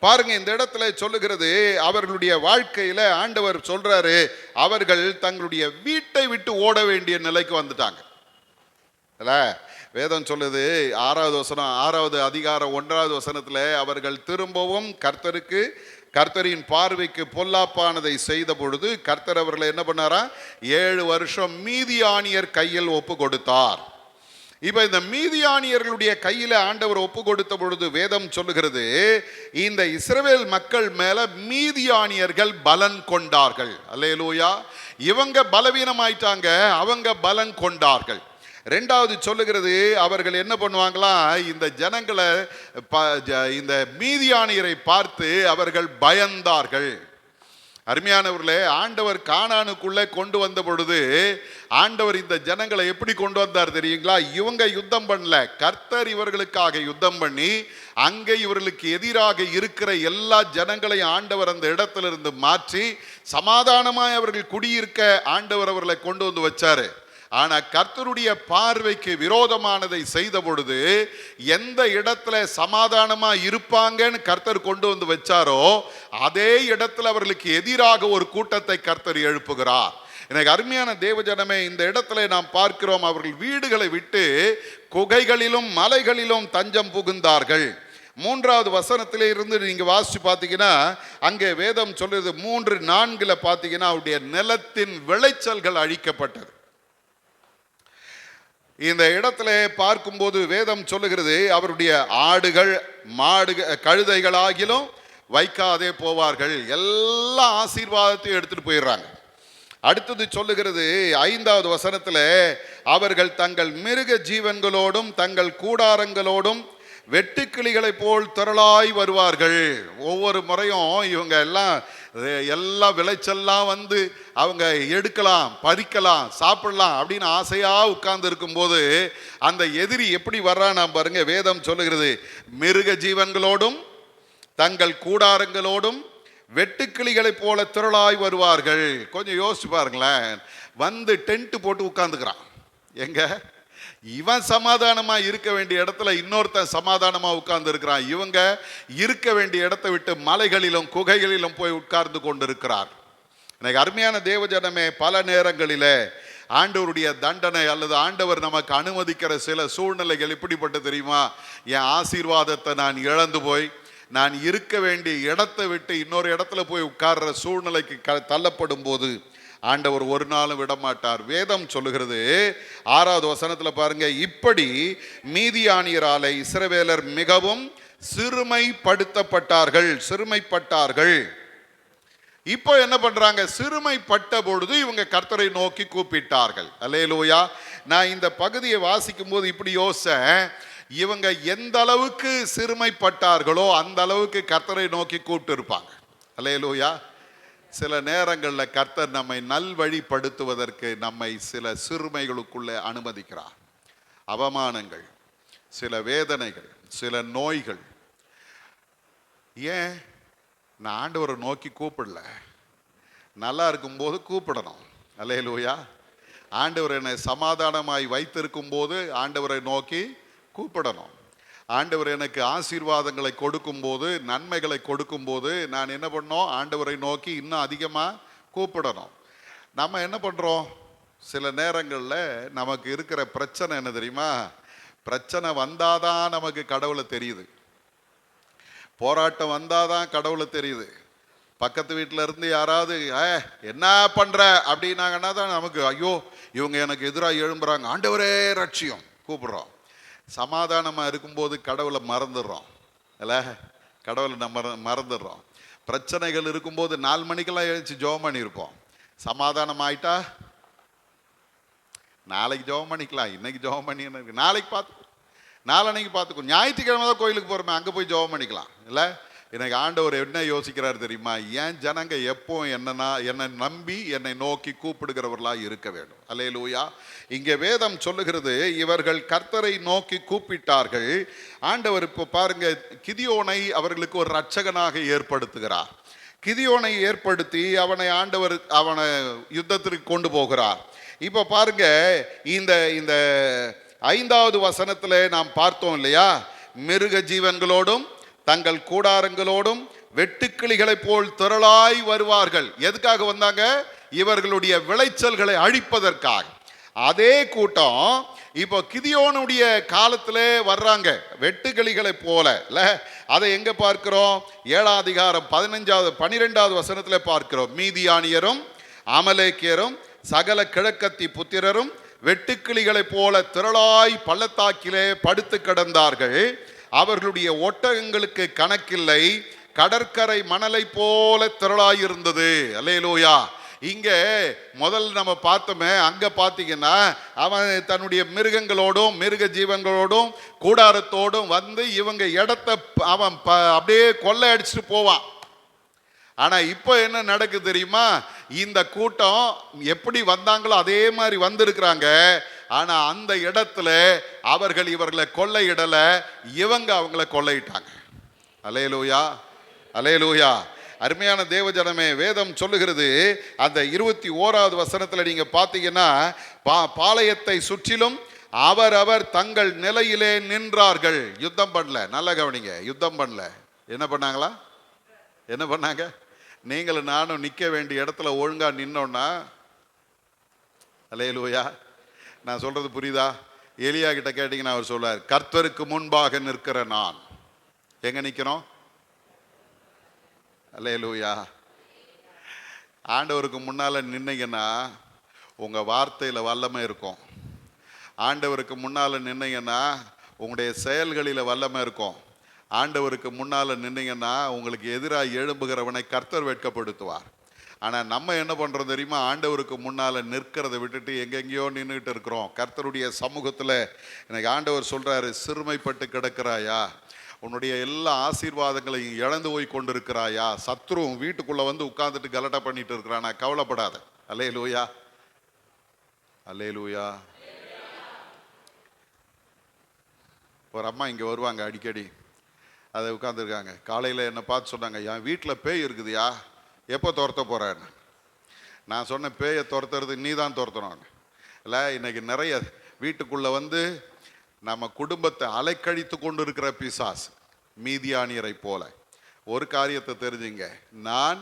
பாருங்க, இந்த இடத்துல சொல்லுகிறது, அவர்களுடைய வாழ்க்கையில ஆண்டவர் சொல்றாரு, அவர்கள் தங்களுடைய வீட்டை விட்டு ஓட வேண்டிய நிலைக்கு வந்துட்டாங்க. வேதம் சொல்லுது 6வது வசனம், 6வது அதிகாரம் 1வது வசனத்துல, அவர்கள் திரும்பவும் கர்த்தரின் பார்வைக்கு பொல்லாப்பானதை செய்த பொழுது கர்த்தர் அவர்களை என்ன பண்ணாரா, 7 வருஷம் மீதியானியர் கையில் ஒப்பு கொடுத்தார். இப்ப இந்த மீதியானியர்களுடைய கையில ஆண்டவர் ஒப்பு கொடுத்த பொழுது வேதம் சொல்லுகிறது, இந்த இஸ்ரவேல் மக்கள் மேல மீதியானியர்கள் பலன் கொண்டார்கள். அல்லேலூயா. இவங்க பலவீனமாயிட்டாங்க, அவங்க பலன் கொண்டார்கள். 2வது சொல்லுகிறது, அவர்கள் என்ன பண்ணுவாங்களா, இந்த ஜனங்களை இந்த மீதியானியரை பார்த்து அவர்கள் பயந்தார்கள். அருமையானவர்களே, ஆண்டவர் கானானுக்குள்ளே கொண்டு வந்த பொழுது ஆண்டவர் இந்த ஜனங்களை எப்படி கொண்டு வந்தார் தெரியுங்களா? இவங்க யுத்தம் பண்ணல, கர்த்தர் இவர்களுக்காக யுத்தம் பண்ணி அங்கே இவர்களுக்கு எதிராக இருக்கிற எல்லா ஜனங்களையும் ஆண்டவர் அந்த இடத்திலிருந்து மாற்றி சமாதானமாய் அவர்கள் குடியிருக்க ஆண்டவர் அவர்களை கொண்டு வந்து வச்சாரு. ஆனா கர்த்தருடைய பார்வைக்கு விரோதமானதை செய்த பொழுது எந்த இடத்துல சமாதானமா இருப்பாங்கன்னு கர்த்தர் கொண்டு வந்து வச்சாரோ அதே இடத்துல அவர்களுக்கு எதிராக ஒரு கூட்டத்தை கர்த்தர் எழுப்புகிறார். எனக்கு அருமையான தேவஜனமே, இந்த இடத்துல நாம் பார்க்கிறோம், அவர்கள் வீடுகளை விட்டு குகைகளிலும் மலைகளிலும் தஞ்சம் புகுந்தார்கள். 3வது வசனத்திலே இருந்து நீங்க வாசிச்சு பார்த்தீங்கன்னா, அங்கே வேதம் சொல்றது 3:4 பார்த்தீங்கன்னா, அவருடைய நிலத்தின் விளைச்சல்கள் அழிக்கப்பட்டது. இந்த இடத்துல பார்க்கும்போது வேதம் சொல்லுகிறது, அவருடைய ஆடுகள் கழுதைகளாகிலும் வைக்காதே போவார்கள். எல்லா ஆசீர்வாதத்தையும் எடுத்துட்டு போயிடுறாங்க. அடுத்தது சொல்லுகிறது 5வது வசனத்துல, அவர்கள் தங்கள் மிருக ஜீவன்களோடும் தங்கள் கூடாரங்களோடும் வெட்டுக்கிளிகளை போல் திரளாய் வருவார்கள். ஒவ்வொரு முறையும் இவங்க எல்லா விளைச்சல்லாம் வந்து அவங்க எடுக்கலாம், பறிக்கலாம், சாப்பிடலாம் அப்படின்னு ஆசையா உட்கார்ந்து இருக்கும்போது அந்த எதிரி எப்படி வர்றான் பாருங்க. வேதம் சொல்லுகிறது, மிருக ஜீவன்களோடும் தங்கள் கூடாரங்களோடும் வெட்டுக்கிளிகளை போல திரளாய் வருவார்கள். கொஞ்சம் யோசிச்சு பாருங்களேன், வந்து டென்ட் போட்டு உட்கார்ந்துக்கிறான். எங்க இவன் சமாதானமா இருக்க வேண்டிய இடத்துல இன்னொருத்தன் சமாதானமா உட்கார்ந்து இருக்கிறான். இவங்க இருக்க வேண்டிய இடத்தை விட்டு மலைகளிலும் குகைகளிலும் போய் உட்கார்ந்து கொண்டிருக்கிறார். எனக்கு அருமையான தேவஜனமே, பல நேரங்களிலே ஆண்டவருடைய தண்டனை அல்லது ஆண்டவர் நமக்கு அனுமதிக்கிற சில சூழ்நிலைகள் எப்படிப்பட்ட தெரியுமா? என் ஆசீர்வாதத்தை நான் இழந்து போய் நான் இருக்க வேண்டிய இடத்தை விட்டு இன்னொரு இடத்துல போய் உட்கார்ற சூழ்நிலைக்கு தள்ளப்படும் போது ஆண்டவர் ஒரு நாளும் விடமாட்டார். வேதம் சொல்லுகிறது 6வது வசனத்துல பாருங்க, இப்படி மீதியானியராலே இஸ்ரவேலர் மிகவும் சிறுமைப்பட்டார்கள். இப்போ என்ன பண்றாங்க? சிறுமைப்பட்ட பொழுது இவங்க கர்த்தரை நோக்கி கூப்பிட்டார்கள். அல்லேலூயா. நான் இந்த பகுதியை வாசிக்கும் போது இப்படி யோசிச்சேன், இவங்க எந்த அளவுக்கு சிறுமைப்பட்டார்களோ அந்த அளவுக்கு கர்த்தரை நோக்கி கூப்பிட்டு இருப்பாங்க. அல்லேலூயா. சில நேரங்களில் கர்த்தர் நம்மை நல்வழிப்படுத்துவதற்கு நம்மை சில சிறுமைகளுக்குள்ளே அனுமதிக்கிறார். அவமானங்கள், சில வேதனைகள், சில நோய்கள். ஏன்? நான் ஆண்டவரை நோக்கி கூப்பிடல, நல்லா இருக்கும்போது கூப்பிடணும். அல்லேலூயா. ஆண்டவர் என்னை சமாதானமாய் வைத்திருக்கும் போது ஆண்டவரை நோக்கி கூப்பிடணும். ஆண்டவர் எனக்கு ஆசீர்வாதங்களை கொடுக்கும்போது, நன்மைகளை கொடுக்கும்போது நான் என்ன பண்ணோம்? ஆண்டவரை நோக்கி இன்னும் அதிகமாக கூப்பிடணும். நம்ம என்ன பண்ணுறோம்? சில நேரங்களில் நமக்கு இருக்கிற பிரச்சனை என்ன தெரியுமா? பிரச்சனை வந்தாதான் நமக்கு கடவுளை தெரியுது, போராட்டம் வந்தாதான் கடவுளை தெரியுது. பக்கத்து வீட்டில் இருந்து யாராவது என்ன பண்ணுற அப்படின்னாங்கன்னா தான் நமக்கு, ஐயோ இவங்க எனக்கு எதிராக எழும்புறாங்க, ஆண்டவரே ரட்சியம் கூப்பிடுறோம். சமாதானமாக இருக்கும்போது கடவுளை மறந்துடுறோம். இல்லை, கடவுளை நம்ம மறந்துடுறோம். பிரச்சனைகள் இருக்கும்போது 4 மணிக்கெல்லாம் எழுந்துச்சு ஜெபம் பண்ணியிருப்போம். சமாதானம் ஆயிட்டா நாளைக்கு ஜெபம் பண்ணிக்கலாம், இன்னைக்கு ஜெபம் பண்ணி நாளைக்கு பார்த்து நாளன்னைக்கு பார்த்துக்கோ. ஞாயிற்றுக்கிழமை தான் கோயிலுக்கு போகிறோமே, அங்கே போய் ஜெபம் பண்ணிக்கலாம் இல்லை? எனக்கு ஆண்டவர் என்ன யோசிக்கிறார் தெரியுமா? ஏன் ஜனங்க எப்போ என்னை நம்பி என்னை நோக்கி கூப்பிடுகிறவர்களாக இருக்க வேண்டும். அல்லேலூயா. இங்கே வேதம் சொல்லுகிறது, இவர்கள் கர்த்தரை நோக்கி கூப்பிட்டார்கள். ஆண்டவர் இப்போ பாருங்க, கிதியோனை அவர்களுக்கு ஒரு இரட்சகனாக ஏற்படுத்துகிறார். கிதியோனை ஏற்படுத்தி அவனை யுத்தத்திற்கு கொண்டு போகிறார். இப்போ பாருங்க, இந்த 5வது வசனத்துல நாம் பார்த்தோம் இல்லையா? மிருக ஜீவன்களோடும் தங்கள் கூடாரங்களோடும் வெட்டுக்கிளிகளை போல் திரளாய் வருவார்கள். எதுக்காக வந்தாங்க? இவர்களுடைய விளைச்சல்களை அழிப்பதற்காக. அதே கூட்டம் இப்போ கிதியோனுடைய காலத்திலே வர்றாங்க, வெட்டுக்கிளிகளை போல இல்ல? அதை எங்க பார்க்கிறோம்? 7ஆம் அதிகாரம் 12வது வசனத்துல பார்க்கிறோம். மீதியானியரும் அமலேக்கியரும் சகல கிழக்கத்தி புத்திரரும் வெட்டுக்கிளிகளை போல திரளாய் பள்ளத்தாக்கிலே படுத்து கிடந்தார்கள். அவர்களுடைய ஒட்டகங்களுக்கு கணக்கில்லை, கடற்கரை மணலை போல திரளாயிருந்தது. அல்லேலூயா. இங்க முதல்ல நம்ம பார்த்தோமே, அங்க பார்த்தீங்கன்னா அவன் தன்னுடைய மிருகங்களோடும் மிருக ஜீவன்களோடும் கூடாரத்தோடும் வந்து இவங்க இடத்தை அவன் அப்படியே கொள்ளை அடிச்சுட்டு போவான். ஆனா இப்போ என்ன நடக்குது தெரியுமா? இந்த கூட்டம் எப்படி வந்தாங்களோ அதே மாதிரி வந்திருக்கிறாங்க. ஆனா அந்த இடத்துல அவர்கள் இவர்களை கொள்ளையிடல, இவங்க அவங்கள கொள்ளையிட்டாங்க. அல்லேலூயா, அல்லேலூயா. அருமையான தேவ ஜனமே, வேதம் சொல்லுகிறது, அந்த 21வது வசனத்துல நீங்க பாத்தீங்கன்னா, பாளையத்தை சுற்றிலும் அவரவர் தங்கள் நிலையிலே நின்றார்கள். யுத்தம் பண்ணல. நல்ல கவனிங்க, யுத்தம் பண்ணல. என்ன பண்ணாங்களா? என்ன பண்ணாங்க? நீங்களும் நானும் நிற்க வேண்டிய இடத்துல ஒழுங்கா நின்னோன்னா, அல்லேலூயா, நான் சொல்றது புரியுதா? எலியா கிட்ட கேட்டீங்கன்னா அவர் சொல்றார், கர்த்தருக்கு முன்பாக நிற்கிற நான். எங்க நிற்கிறோம்? அல்லேலூயா. ஆண்டவருக்கு முன்னால நின்னீங்கன்னா உங்க வார்த்தையில வல்லமை இருக்கும். ஆண்டவருக்கு முன்னால நின்னீங்கன்னா உங்களுடைய செயல்களில வல்லமை இருக்கும். ஆண்டவருக்கு முன்னால நின்னீங்கன்னா உங்களுக்கு எதிராக எழும்புகிறவனை கர்த்தர் வெட்கப்படுத்துவார். ஆனால் நம்ம என்ன பண்ணுறோம் தெரியுமா? ஆண்டவருக்கு முன்னால் நிற்கிறத விட்டுட்டு எங்கெங்கேயோ நின்றுட்டு இருக்கிறோம். கர்த்தருடைய சமூகத்தில் எனக்கு ஆண்டவர் சொல்கிறாரு, சிறுமைப்பட்டு கிடக்கிறாயா? உன்னுடைய எல்லா ஆசீர்வாதங்களையும் இழந்து போய் கொண்டு இருக்கிறாயா? சத்ருவும் வீட்டுக்குள்ளே வந்து உட்கார்ந்துட்டு கலட்டா பண்ணிட்டு இருக்கிறானா? கவலைப்படாத. அல்லேலூயா, அல்லேலூயா. ஒரு அம்மா இங்கே வருவாங்க அடிக்கடி, அதை உட்காந்துருக்காங்க. காலையில் என்னை பார்த்து சொன்னாங்க, என் வீட்டில் பேய் இருக்குதுயா, எப்போ துரத்த போகிறேன்னு. நான் சொன்னேன், பேயை துரத்துறது நீ தான் துரத்தணும் இல்லை. இன்னைக்கு நிறைய வீட்டுக்குள்ளே வந்து நம்ம குடும்பத்தை அலைக்கழித்து கொண்டு இருக்கிற பிசாஸ் மீதியானியரை போல. ஒரு காரியத்தை தெரிஞ்சுங்க, நான்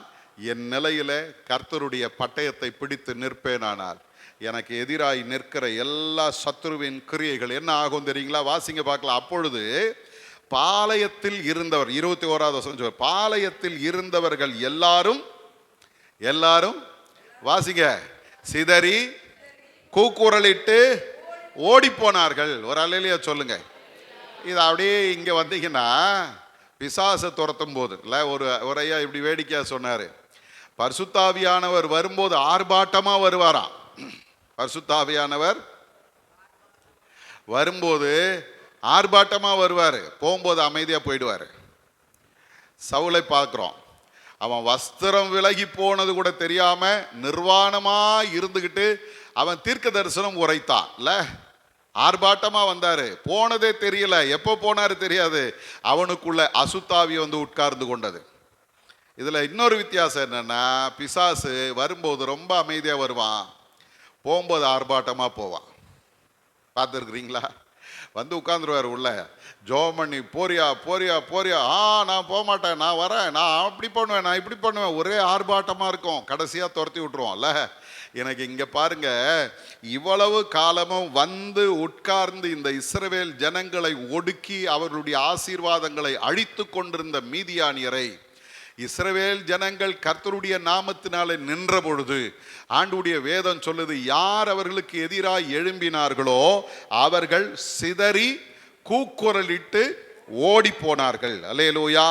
என் நிலையில கர்த்தருடைய பட்டயத்தை பிடித்து நிற்பேனானால் எனக்கு எதிராய் நிற்கிற எல்லா சத்துருவின் கிரியைகள் என்ன ஆகும் தெரியுங்களா? வாசிங்க பார்க்கலாம். அப்பொழுது பாளையத்தில் இருந்தவர், 21வது வசனம், பாளையத்தில் இருந்தவர்கள் எல்லாரும் வாசிங்க, சிதறி கூக்குரலிட்டு ஓடி போனார்கள். ஒரு அல்லேலூயா சொல்லுங்க. இது அப்படியே இங்க வந்தீங்கன்னா பிசாசை துரத்தும் போது இல்லை, ஒரு ஐயா இப்படி வேடிக்கையா சொன்னாரு, பரிசுத்தாவியானவர் வரும்போது ஆர்ப்பாட்டமா வருவாராம். பரிசுத்தாவியானவர் வரும்போது ஆர்ப்பாட்டமா வருவார், போகும்போது அமைதியா போயிடுவார். சவுலை பார்க்கிறோம், அவன் வஸ்திரம் விலகி போனது கூட தெரியாம நிர்வாணமா இருந்துகிட்டு அவன் தீர்க்க தரிசனம் உரைத்தான் இல்ல. ஆர்ப்பாட்டமா வந்தாரு, போனதே தெரியல, எப்போ போனாரு தெரியாது. அவனுக்குள்ள அசுத்தாவி வந்து உட்கார்ந்து கொண்டது. இதுல இன்னொரு வித்தியாசம் என்னன்னா, பிசாசு வரும்போது ரொம்ப அமைதியா வருவான், போகும்போது ஆர்ப்பாட்டமா போவான். பார்த்துருக்குறீங்களா? வந்து உட்காந்துருவார் உள்ள, ஜோம் பண்ணி போறியா போறியா போறியா, நான் போக மாட்டேன், நான் வரேன், நான் அப்படி பண்ணுவேன், நான் இப்படி பண்ணுவேன், ஒரே ஆர்ப்பாட்டமாக இருக்கும். கடைசியாக துரத்தி விட்டுருவோம்ல. எனக்கு இங்கே பாருங்க, இவ்வளவு காலமும் வந்து உட்கார்ந்து இந்த இஸ்ரவேல் ஜனங்களை ஒடுக்கி அவர்களுடைய ஆசீர்வாதங்களை அழித்து கொண்டிருந்த மீதியானியரை இஸ்ரவேல் ஜனங்கள் கர்த்தருடைய நாமத்தினாலே நின்ற பொழுது ஆண்டுடைய வேதம் சொல்லுது, யார் அவர்களுக்கு எதிராக எழும்பினார்களோ அவர்கள் சிதறி கூக்குரலிட்டு ஓடி போனார்கள். அல்லேலூயா.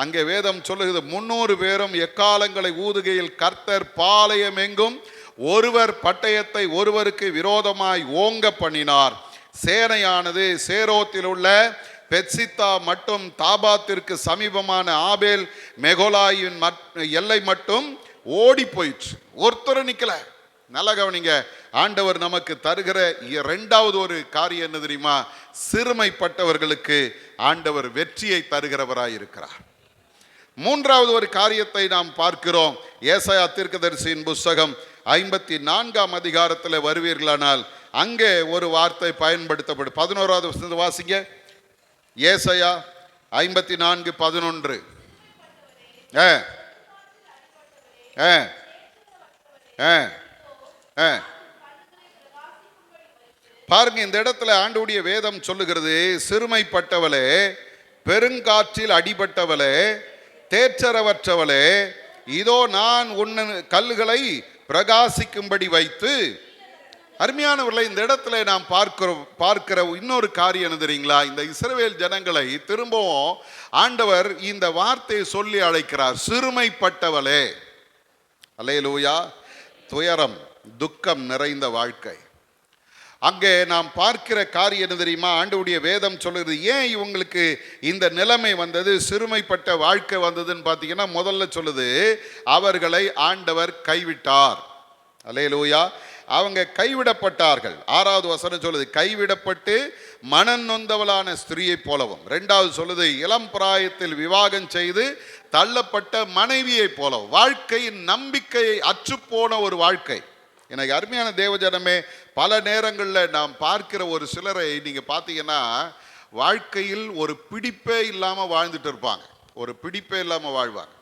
அங்கே வேதம் சொல்லுகிறது, 300 பேரும் எக்காலங்களை ஊதுகையில் கர்த்தர் பாளையம் எங்கும் ஒருவர் பட்டயத்தை ஒருவருக்கு விரோதமாய் ஓங்க பண்ணினார். சேனையானது சேரோத்தில் உள்ள பெட்சித்தா மட்டும் தாபாத்திற்கு சமீபமான ஆபேல் மெகோலாயின் எல்லை மட்டும் ஓடி போயிடுச்சு. ஒருத்தர் நிக்கல. நல்ல கவனிங்க, ஆண்டவர் நமக்கு தருகிற இரண்டாவது ஒரு காரியம் என்ன தெரியுமா? சிறுமைப்பட்டவர்களுக்கு ஆண்டவர் வெற்றியை தருகிறவராய் இருக்கிறார். மூன்றாவது ஒரு காரியத்தை நாம் பார்க்கிறோம். ஏசாயா தீர்க்கதரிசியின் புஸ்தகம் 54ஆம் அதிகாரத்தில் வருவீர்களானால் அங்கே ஒரு வார்த்தை பயன்படுத்தப்படும். 11வது வசனத்தை வாசிங்க. ஏசாயா 54:11. பாருங்க, இந்த இடத்துல ஆண்டவருடைய வேதம் சொல்லுகிறது, சிறுமைப்பட்டவளே, பெருங்காற்றில் அடிபட்டவளே, தேற்றரவற்றவளே, இதோ நான் உன் கல்லுகளை பிரகாசிக்கும்படி வைத்து. அருமையானவர்களை, இந்த இடத்துல நாம் பார்க்கிற இன்னொரு காரியம் என்ன தெரியுங்களா? இந்த இஸ்ரவேல் ஜனங்களை திரும்பவும் ஆண்டவர் இந்த வார்த்தையை சொல்லி அழைக்கிறார், சிறுமைப்பட்டவளே. அல்லேலூயா. துயரம், துக்கம் நிறைந்த வாழ்க்கை. அங்கே நாம் பார்க்கிற காரியம் என்ன தெரியுமா? ஆண்டவருடைய வேதம் சொல்லுறது, ஏன் இவங்களுக்கு இந்த நிலைமை வந்தது, சிறுமைப்பட்ட வாழ்க்கை வந்ததுன்னு பார்த்தீங்கன்னா, முதல்ல சொல்லுது, அவர்களை ஆண்டவர் கைவிட்டார். அல்லேலூயா. அவங்க கைவிடப்பட்டார்கள். 6வது வசனம் சொல்லுது, கைவிடப்பட்டு மனம் நொந்தவளான ஸ்திரியை போலவும். 2வது சொல்லுது, இளம் பிராயத்தில் விவாகம் செய்து தள்ளப்பட்ட மனைவியை போலவும். வாழ்க்கையின் நம்பிக்கையை அற்றுப்போன ஒரு வாழ்க்கை. எனக்கு அருமையான தேவஜனமே, பல நேரங்களில் நாம் பார்க்கிற ஒரு சிலரை நீங்கள் பார்த்தீங்கன்னா, வாழ்க்கையில் ஒரு பிடிப்பே இல்லாமல் வாழ்ந்துட்டு இருப்பாங்க. ஒரு பிடிப்பே இல்லாமல் வாழ்வாங்க.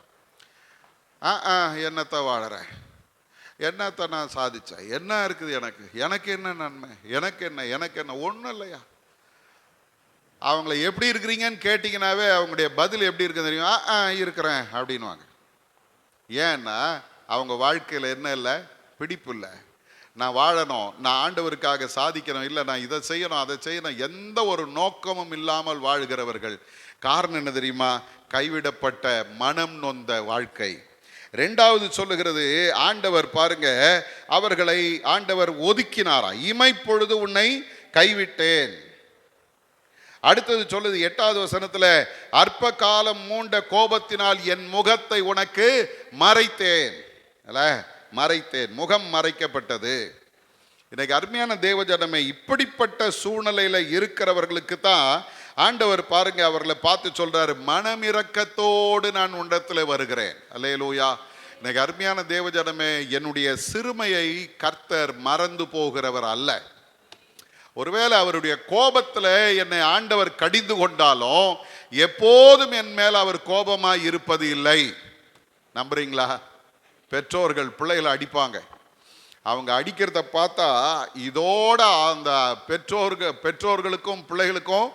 என்னத்தை வாழறேன், என்னத்தை நான் சாதிச்சேன், என்ன இருக்குது எனக்கு என்ன நன்மை, எனக்கு என்ன ஒன்றும் இல்லையா. அவங்கள எப்படி இருக்கிறீங்கன்னு கேட்டிங்கனாவே அவங்களுடைய பதில் எப்படி இருக்குன்னு தெரியும், இருக்கிறேன் அப்படின்வாங்க. ஏன்னா அவங்க வாழ்க்கையில் என்ன இல்லை, பிடிப்பு இல்லை. நான் வாழணும், நான் ஆண்டவருக்காக சாதிக்கணும், இல்லை நான் இதை செய்யணும் அதை செய்யணும், எந்த ஒரு நோக்கமும் இல்லாமல் வாழ்கிறவர்கள். காரணம் என்ன தெரியுமா? கைவிடப்பட்ட மனம் நொந்த வாழ்க்கை. 2வது சொல்லுகிறது, ஆண்டவர் பாருங்க, அவர்களை ஆண்டவர் ஒதுக்கினாரா. இமைப்பொழுது உன்னை கைவிட்டேன். அடுத்தது சொல்லுது 8வது வசனத்துல, அற்ப காலம் மூண்ட கோபத்தினால் என் முகத்தை உனக்கு மறைத்தேன். மறைத்தேன், முகம் மறைக்கப்பட்டது. இன்னைக்கு அருமையான தேவஜனமே, இப்படிப்பட்ட சூழ்நிலையில இருக்கிறவர்களுக்கு தான் ஆண்டவர் பாருங்க அவர்களை பார்த்து சொல்றாரு, மனமிரக்கத்தோடு நான் உன்னிடத்துல வருகிறேன். அல்லேலூயா. இன்னைக்கு அருமையான தேவஜனமே, என்னுடைய சிறுமையை கர்த்தர் மறந்து போகிறவர் அல்ல. ஒருவேளை அவருடைய கோபத்துல என்னை ஆண்டவர் கடிந்து கொண்டாலும் எப்போதும் என் மேல அவர் கோபமாய் இருப்பது இல்லை. நம்புறீங்களா? பெற்றோர்கள் பிள்ளைகளை அடிப்பாங்க. அவங்க அடிக்கிறத பார்த்தா இதோட அந்த பெற்றோர்களுக்கும் பிள்ளைகளுக்கும்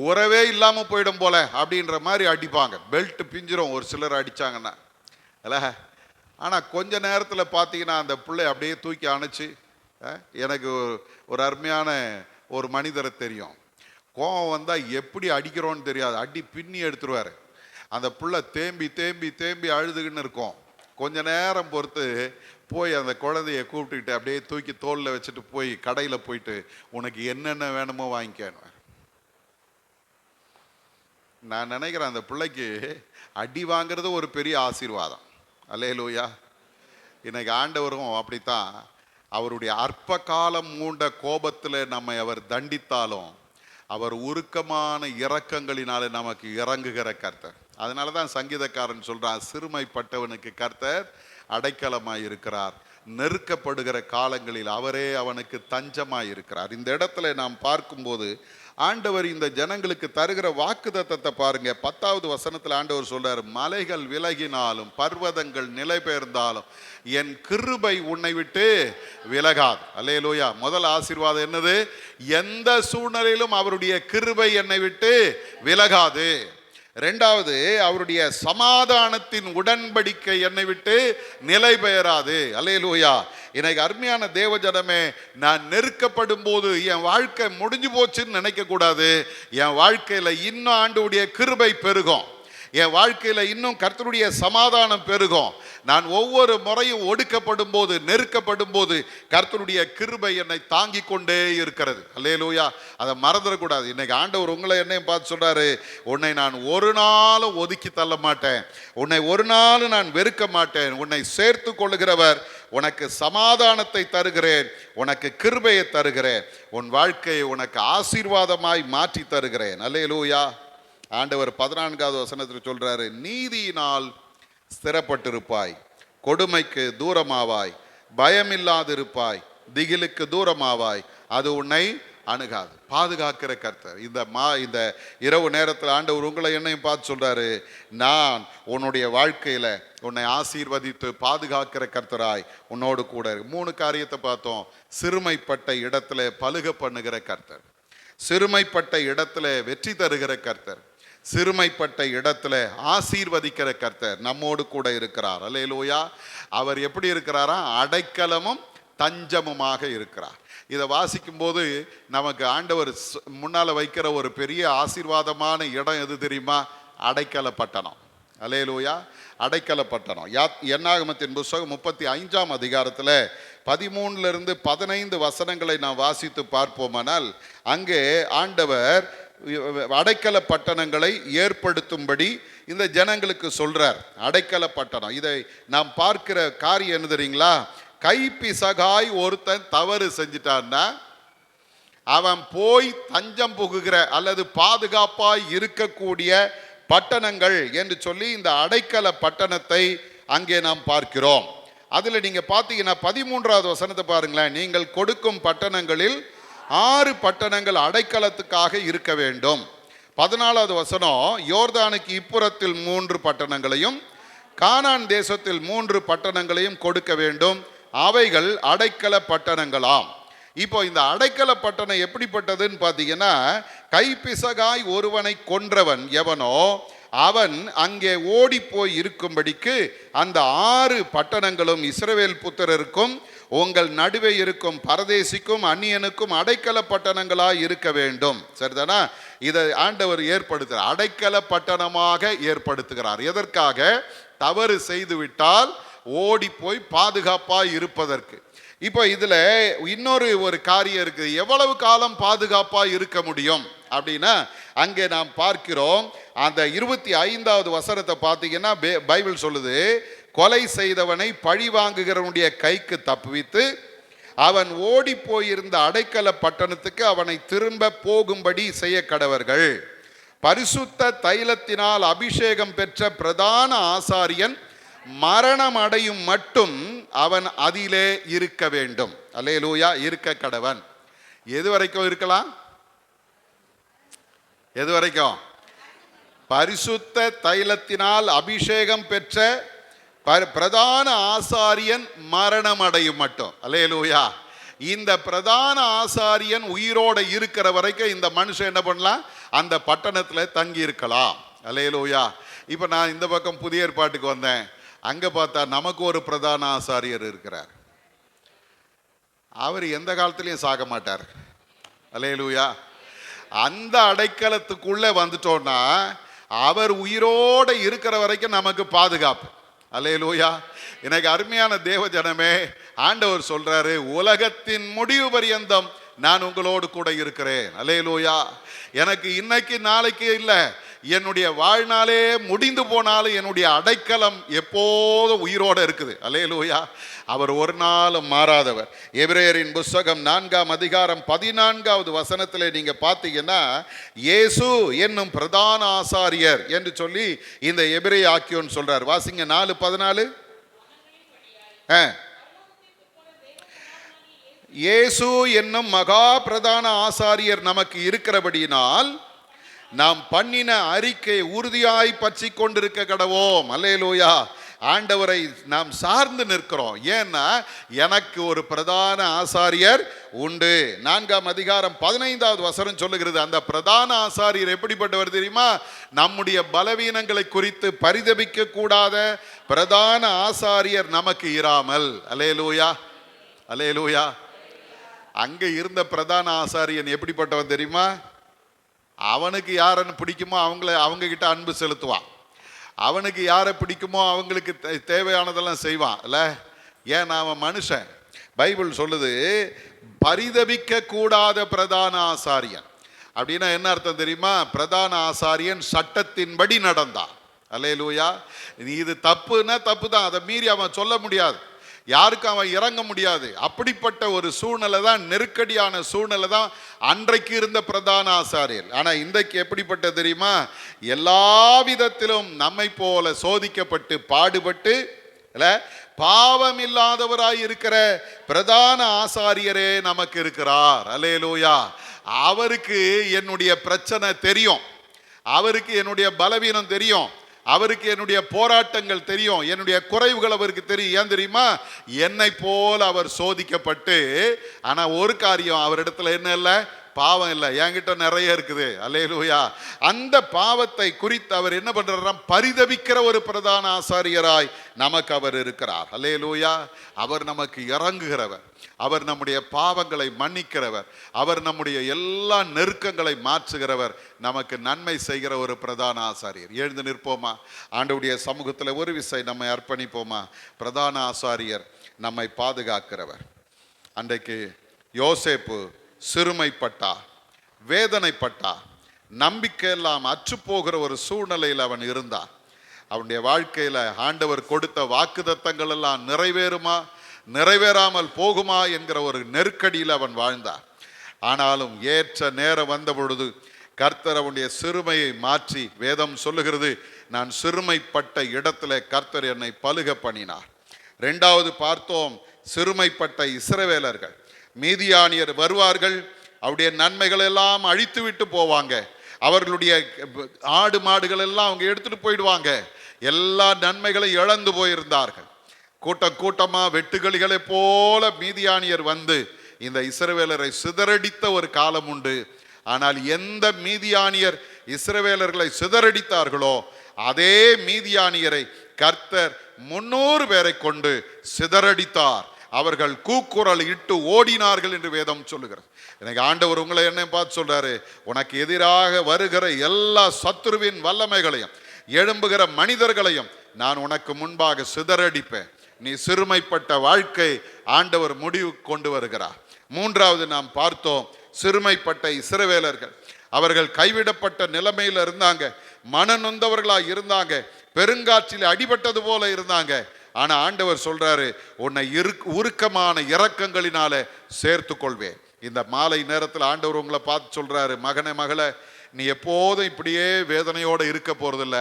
உறவே இல்லாமல் போயிடும் போல அப்படின்ற மாதிரி அடிப்பாங்க. பெல்ட் பிஞ்சிரும் ஒரு சிலர் அடித்தாங்கன்னா. இல்லை, ஆனால் கொஞ்ச நேரத்தில் பார்த்தீங்கன்னா அந்த பிள்ளை அப்படியே தூக்கி அணைச்சி. எனக்கு ஒரு அருமையான ஒரு மனிதரை தெரியும். கோவம் வந்தால் எப்படி அடிக்கிறோன்னு தெரியாது, அடி பின்னி எடுத்துருவார். அந்த பிள்ளை தேம்பி தேம்பி தேம்பி அழுதுகின்னு இருக்கும். கொஞ்ச நேரம் பொறுத்து போய் அந்த குழந்தைய கூப்பிட்டுக்கிட்டு அப்படியே தூக்கி தோளில் வச்சுட்டு போய் கடையில் போயிட்டு உனக்கு என்னென்ன வேணுமோ வாங்கிக்கணும். நான் நினைக்கிறேன் அந்த பிள்ளைக்கு அடி வாங்கிறது ஒரு பெரிய ஆசீர்வாதம். அல்லேலூயா. இன்னைக்கு ஆண்டவரும் அப்படித்தான். அவருடைய அற்ப காலம் மூண்ட கோபத்தில் நம்மை அவர் தண்டித்தாலும் அவர் உருக்கமான இரக்கங்களினாலே நமக்கு இறங்குகிற கர்த்தர். அதனால தான் சங்கீதக்காரன் சொல்றான், சிறுமைப்பட்டவனுக்கு கர்த்தர் அடைக்கலமாய் இருக்கிறார், நெருக்கப்படுகிற காலங்களில் அவரே அவனுக்கு தஞ்சமாய் இருக்கிறார். இந்த இடத்துல நாம் பார்க்கும்போது ஆண்டவர் இந்த ஜனங்களுக்கு தருகிற வாக்குத்தத்தத்தை பாருங்க. 10வது வசனத்தில் ஆண்டவர் சொல்றார், மலைகள் விலகினாலும் பர்வதங்கள் நிலை பெயர்ந்தாலும் என் கிருபை உன்னை விட்டு விலகாது. அல்லேலூயா. முதல் ஆசீர்வாதம் என்னது? எந்த சூழ்நிலையிலும் அவருடைய கிருபை என்னை விட்டு விலகாது. 2வது, அவருடைய சமாதானத்தின் உடன்படிக்கை என்னை விட்டு நிலை பெயராது. அல்லேலூயா. எனக்கு அருமையான தேவஜனமே, நான் நெருக்கப்படும் போது என் வாழ்க்கை முடிஞ்சு போச்சுன்னு நினைக்க கூடாது. என் வாழ்க்கையில இன்னும் ஆண்டவருடைய கிருபை பெருகும். என் வாழ்க்கையில இன்னும் கர்த்தருடைய சமாதானம் பெருகும். நான் ஒவ்வொரு முறையும் ஒடுக்கப்படும் போது, நெருக்கப்படும் போது கர்த்தருடைய கிருபை என்னை தாங்கி கொண்டே இருக்கிறது. அல்லேலூயா. அதை மறந்துடக்கூடாது. இன்னைக்கு ஆண்டவர் உங்களை என்னையும் பார்த்து சொல்றாரு, உன்னை நான் ஒரு நாளும் ஒதுக்கி தள்ள மாட்டேன், உன்னை ஒரு நாளும் நான் வெறுக்க மாட்டேன், உன்னை சேர்த்து கொள்ளுகிறவர், உனக்கு சமாதானத்தை தருகிறேன், உனக்கு கிருபையை தருகிறேன், உன் வாழ்க்கையை உனக்கு ஆசீர்வாதமாய் மாற்றி தருகிறேன். அல்லேலூயா. ஆண்டவர் 14வது வசனத்தில் சொல்றாரு, நீதியினால் ஸ்திரப்பட்டிருப்பாய், கொடுமைக்கு தூரமாவாய், பயமில்லாதிருப்பாய், திகிலுக்கு தூரமாவாய், அது உன்னை அணுகாது. பாதுகாக்கிற கர்த்தர். இந்த இரவு நேரத்தில் ஆண்டவர் உங்களை என்னையும் பார்த்து சொல்றாரு, நான் உன்னுடைய வாழ்க்கையில உன்னை ஆசீர்வதித்து பாதுகாக்கிற கர்த்தராய் உன்னோடு கூட இருக்கு. 3 காரியத்தை பார்த்தோம். சிறுமைப்பட்ட இடத்துல பலுக பண்ணுகிற கர்த்தர், சிறுமைப்பட்ட இடத்துல வெற்றி தருகிற கர்த்தர், சிறுமைப்பட்ட இடத்துல ஆசீர்வதிக்கிற கர்த்தர் நம்மோடு கூட இருக்கிறார். அல்லேலூயா. அவர் எப்படி இருக்கிறாரா? அடைக்கலமும் தஞ்சமுமாக இருக்கிறார். இதை வாசிக்கும் போது நமக்கு ஆண்டவர் முன்னால வைக்கிற ஒரு பெரிய ஆசீர்வாதமான இடம் எது தெரியுமா? அடைக்கல பட்டணம். அல்லேலூயா. அடைக்கல பட்டணம். என்னாகமத்தின் புத்தகம் 35ஆம் அதிகாரத்தில் 13 to 15 வசனங்களை நாம் வாசித்து பார்ப்போமானால், அங்கே ஆண்டவர் அடைக்கல பட்டணங்களை ஏற்படுத்தும்படி இந்த ஜனங்களுக்கு சொல்றார். அடைக்கல பட்டணம். இதை நாம் பார்க்கிற காரியம் என்ன தெரியுங்களா? கைப்பிசகாய் ஒருத்தன் தவறு செஞ்சிட்டான்னா அவன் போய் தஞ்சம் புகுகிற அல்லது பாதுகாப்பாய் இருக்கக்கூடிய பட்டணங்கள் என்று சொல்லி இந்த அடைக்கல பட்டணத்தை அங்கே நாம் பார்க்கிறோம். அதுல நீங்க பார்த்தீங்கன்னா 13வது வசனத்தை பாருங்களேன். நீங்கள் கொடுக்கும் பட்டணங்களில் 6 பட்டணங்கள் அடைக்கலத்துக்காக இருக்க வேண்டும். 14வது வசனம், யோர்தானுக்கு இப்புறத்தில் 3 பட்டணங்களையும் கானான் தேசத்தில் 3 பட்டணங்களையும் கொடுக்க வேண்டும், அவைகள் அடைக்கல பட்டணங்களாம். இப்போ இந்த அடைக்கல பட்டணம் எப்படிப்பட்டதுன்னு பார்த்தீங்கன்னா, கைப்பிசகாய் ஒருவனை கொன்றவன் எவனோ அவன் அங்கே ஓடி போய் இருக்கும்படிக்கு அந்த 6 பட்டணங்களும் இஸ்ரவேல் புத்திரருக்கும் உங்கள் நடுவே இருக்கும் பரதேசிக்கும் அந்நியனுக்கும் அடைக்கல பட்டணங்களாய் இருக்க வேண்டும். சரிதானா? இதை ஆண்டவர் ஏற்படுத்துகிறார், அடைக்கல பட்டணமாக ஏற்படுத்துகிறார். எதற்காக? தவறு செய்து விட்டால் ஓடி போய் பாதுகாப்பாக இருப்பதற்கு. இப்போ இதுல ஒரு காரியம் இருக்குது. எவ்வளவு காலம் பாதுகாப்பாக இருக்க முடியும் அப்படின்னா, அங்கே நாம் பார்க்கிறோம் அந்த 25வது வசனத்தை பார்த்தீங்கன்னா பைபிள் சொல்லுது, கொலை செய்தவனை பழி வாங்குகிறவனுடைய கைக்கு தப்புவித்து அவன் ஓடி போயிருந்த அடைக்கல பட்டணத்துக்கு அவனை திரும்ப போகும்படி செய்ய கடவர்கள். பரிசுத்த தைலத்தினால் அபிஷேகம் பெற்ற பிரதான ஆசாரியன் மரணம் அடையும் மட்டும் அவன் அதிலே இருக்க வேண்டும். அல்லேலூயா. இருக்க கடவன். எது வரைக்கும் இருக்கலாம்? எது வரைக்கும்? பரிசுத்த தைலத்தினால் அபிஷேகம் பெற்ற பிரதான ஆசாரியன் மரணம் அடையும் மட்டும். அல்லேலூயா. இந்த பிரதான ஆசாரியன் உயிரோட இருக்கிற வரைக்கும் இந்த மனுஷன் என்ன பண்ணலாம்? அந்த பட்டணத்தில் தங்கி இருக்கலாம். அல்லேலூயா. இப்போ நான் இந்த பக்கம் புதிய ஏற்பாட்டுக்கு வந்தேன். அங்க பார்த்தா நமக்கு ஒரு பிரதான ஆசாரியர் இருக்கிறார். அவர் எந்த காலத்திலையும் சாக மாட்டார். அல்லேலூயா. அந்த அடைக்கலத்துக்குள்ள வந்துட்டோம்னா அவர் உயிரோட இருக்கிற வரைக்கும் நமக்கு பாதுகாப்பு. அல்லேலூயா. எனக்கு அருமையான தேவ ஜனமே, ஆண்டவர் சொல்றாரு, உலகத்தின் முடிவு பரியந்தம் நான் உங்களோடு கூட இருக்கிறேன். அல்லேலூயா. எனக்கு இன்னைக்கு நாளைக்கு இல்லை, என்னுடைய வாழ்நாளே முடிந்து போனாலும் என்னுடைய அடைக்கலம் எப்போதும் உயிரோடு இருக்குது. அல்லேலூயா. அவர் ஒரு நாளும் மாறாதவர். எபிரேயரின் புத்தகம் 4ஆம் அதிகாரம் 14வது வசனத்தில் நீங்க பார்த்தீங்கன்னா, இயேசு என்னும் பிரதான ஆசாரியர் என்று சொல்லி இந்த எபிரேய ஆக்கியோன் சொல்றார். வாசிங்க 4:14. இயேசு என்னும் மகா பிரதான ஆசாரியர் நமக்கு இருக்கிறபடியினால் நாம் பண்ணின அறிக்கை உறுதியாய் பற்றி கொண்டிருக்க கடவோம். அல்லேலூயா. ஆண்டவரை நாம் சார்ந்து நிற்கிறோம். ஏன்னா எனக்கு ஒரு பிரதான ஆசாரியர் உண்டு. 4ஆம் அதிகாரம் 15வது வசனம் சொல்லுகிறது, அந்த பிரதான ஆசாரியர் எப்படிப்பட்டவர் தெரியுமா? நம்முடைய பலவீனங்களை குறித்து பரிதபிக்க கூடாத பிரதான ஆசாரியர் நமக்கு இராமல். அல்லேலூயா. அல்லேலூயா. அங்க இருந்த பிரதான ஆசாரியன் எப்படிப்பட்டவன் தெரியுமா? அவனுக்கு யாரன்னு பிடிக்குமோ அவங்க கிட்ட அன்பு செலுத்துவான். அவனுக்கு யாரை பிடிக்குமோ அவங்களுக்கு தேவையானதெல்லாம் செய்வான் இல்ல. ஏன் அவன் மனுஷன். பைபிள் சொல்லுது பரிதபிக்க கூடாத பிரதான ஆசாரியன். அப்படின்னா என்ன அர்த்தம் தெரியுமா? பிரதான ஆசாரியன் சட்டத்தின்படி நடந்தான். அல்லேலூயா. நீ இது தப்புன்னா தப்பு தான், அதை மீறி அவன் சொல்ல முடியாது, யாருக்கும் அவன் இறங்க முடியாது. அப்படிப்பட்ட ஒரு சூழ்நிலை தான், நெருக்கடியான சூழ்நிலை தான் அன்றைக்கு இருந்த பிரதான ஆசாரியர். ஆனால் இன்றைக்கு எப்படிப்பட்ட தெரியுமா? எல்லா விதத்திலும் நம்மை போல சோதிக்கப்பட்டு பாடுபட்டு பாவம் இல்லாதவராய் இருக்கிற பிரதான ஆசாரியரே நமக்கு இருக்கிறார். அல்லேலூயா. அவருக்கு என்னுடைய பிரச்சனை தெரியும், அவருக்கு என்னுடைய பலவீனம் தெரியும், அவருக்கு என்னுடைய போராட்டங்கள் தெரியும், என்னுடைய குறைவுகள் அவருக்கு தெரியும். ஏன் தெரியுமா? என்னை போல அவர் சோதிக்கப்பட்டு. ஆனா ஒரு காரியம், அவரிடத்துல என்ன இல்லை? பாவம் இல்லை. என்கிட்ட நிறைய இருக்குது. அல்லேலூயா. அந்த பாவத்தை குறித்து அவர் என்ன பண்றார்? பரிதபிக்கிற ஒரு பிரதான ஆசாரியராய் நமக்கு அவர் இருக்கிறார். அல்லேலூயா. அவர் நமக்கு இறங்குகிறவர், அவர் நம்முடைய பாவங்களை மன்னிக்கிறவர், அவர் நம்முடைய எல்லா நெருக்கங்களை மாற்றுகிறவர், நமக்கு நன்மை செய்கிற ஒரு பிரதான ஆசாரியர். எழுந்து நிற்போமா? ஆண்டவருடைய சமூகத்தில் ஒரு விசை நம்மை அர்ப்பணிப்போமா? பிரதான ஆசாரியர் நம்மை பாதுகாக்கிறவர். அன்றைக்கு யோசேப்பு சிறுமைப்பட்டா, வேதனைப்பட்டா, நம்பிக்கை எல்லாம் அற்று போகிற ஒரு சூழ்நிலையில் அவன் இருந்தான். அவனுடைய வாழ்க்கையில் ஆண்டவர் கொடுத்த வாக்குத்தத்தங்கள் எல்லாம் நிறைவேறுமா நிறைவேறாமல் போகுமா என்கிற ஒரு நெருக்கடியில் அவன் வாழ்ந்தான். ஆனாலும் ஏற்ற நேரம் வந்த பொழுது கர்த்தர் அவனுடைய சிறுமையை மாற்றி, வேதம் சொல்லுகிறது, நான் சிறுமைப்பட்ட இடத்துல கர்த்தர் என்னை பலுக பண்ணினார். ரெண்டாவது பார்த்தோம், சிறுமைப்பட்ட இஸ்ரவேலர்கள், மீதியானியர் வருவார்கள், அவருடைய நன்மைகள் எல்லாம் அழித்து விட்டு போவாங்க, அவர்களுடைய ஆடு மாடுகள் எல்லாம் அவங்க எடுத்துட்டு போயிடுவாங்க, எல்லா நன்மைகளை இழந்து போயிருந்தார்கள். கூட்டம் கூட்டமா வெட்டுகளிகளை போல மீதியானியர் வந்து இந்த இஸ்ரவேலரை சிதறடித்த ஒரு காலம் உண்டு. ஆனால் எந்த மீதியானியர் இஸ்ரவேலர்களை சிதறடித்தார்களோ அதே மீதியானியரை கர்த்தர் 300 பேரை கொண்டு சிதறடித்தார். அவர்கள் கூக்குரல் இட்டு ஓடினார்கள் என்று வேதம் சொல்லுகிறது. எனக்கு ஆண்டவர் உங்களை என்ன பார்த்து சொல்றாரு, உனக்கு எதிராக வருகிற எல்லா சத்துருவின் வல்லமைகளையும் எழும்புகிற மனிதர்களையும் நான் உனக்கு முன்பாக சிதறடிப்பேன். நீ சிறுமைப்பட்ட வாழ்க்கை ஆண்டவர் முடிவு கொண்டு வருகிறார். மூன்றாவது நாம் பார்த்தோம், சிறுமைப்பட்ட இஸ்ரவேலர்கள், அவர்கள் கைவிடப்பட்ட நிலைமையில் இருந்தாங்க, மனநொந்தவர்களாக இருந்தாங்க, பெருங்காற்றில் அடிபட்டது போல இருந்தாங்க. ஆனா ஆண்டவர் சொல்றாரு, உன்னை உருக்கமான இரக்கங்களினால சேர்த்து கொள்வேன். இந்த மாலை நேரத்தில் ஆண்டவர் உங்களை பார்த்து சொல்றாரு, மகனே மகளே, நீ எப்போதும் இப்படியே வேதனையோடு இருக்க போறதில்ல,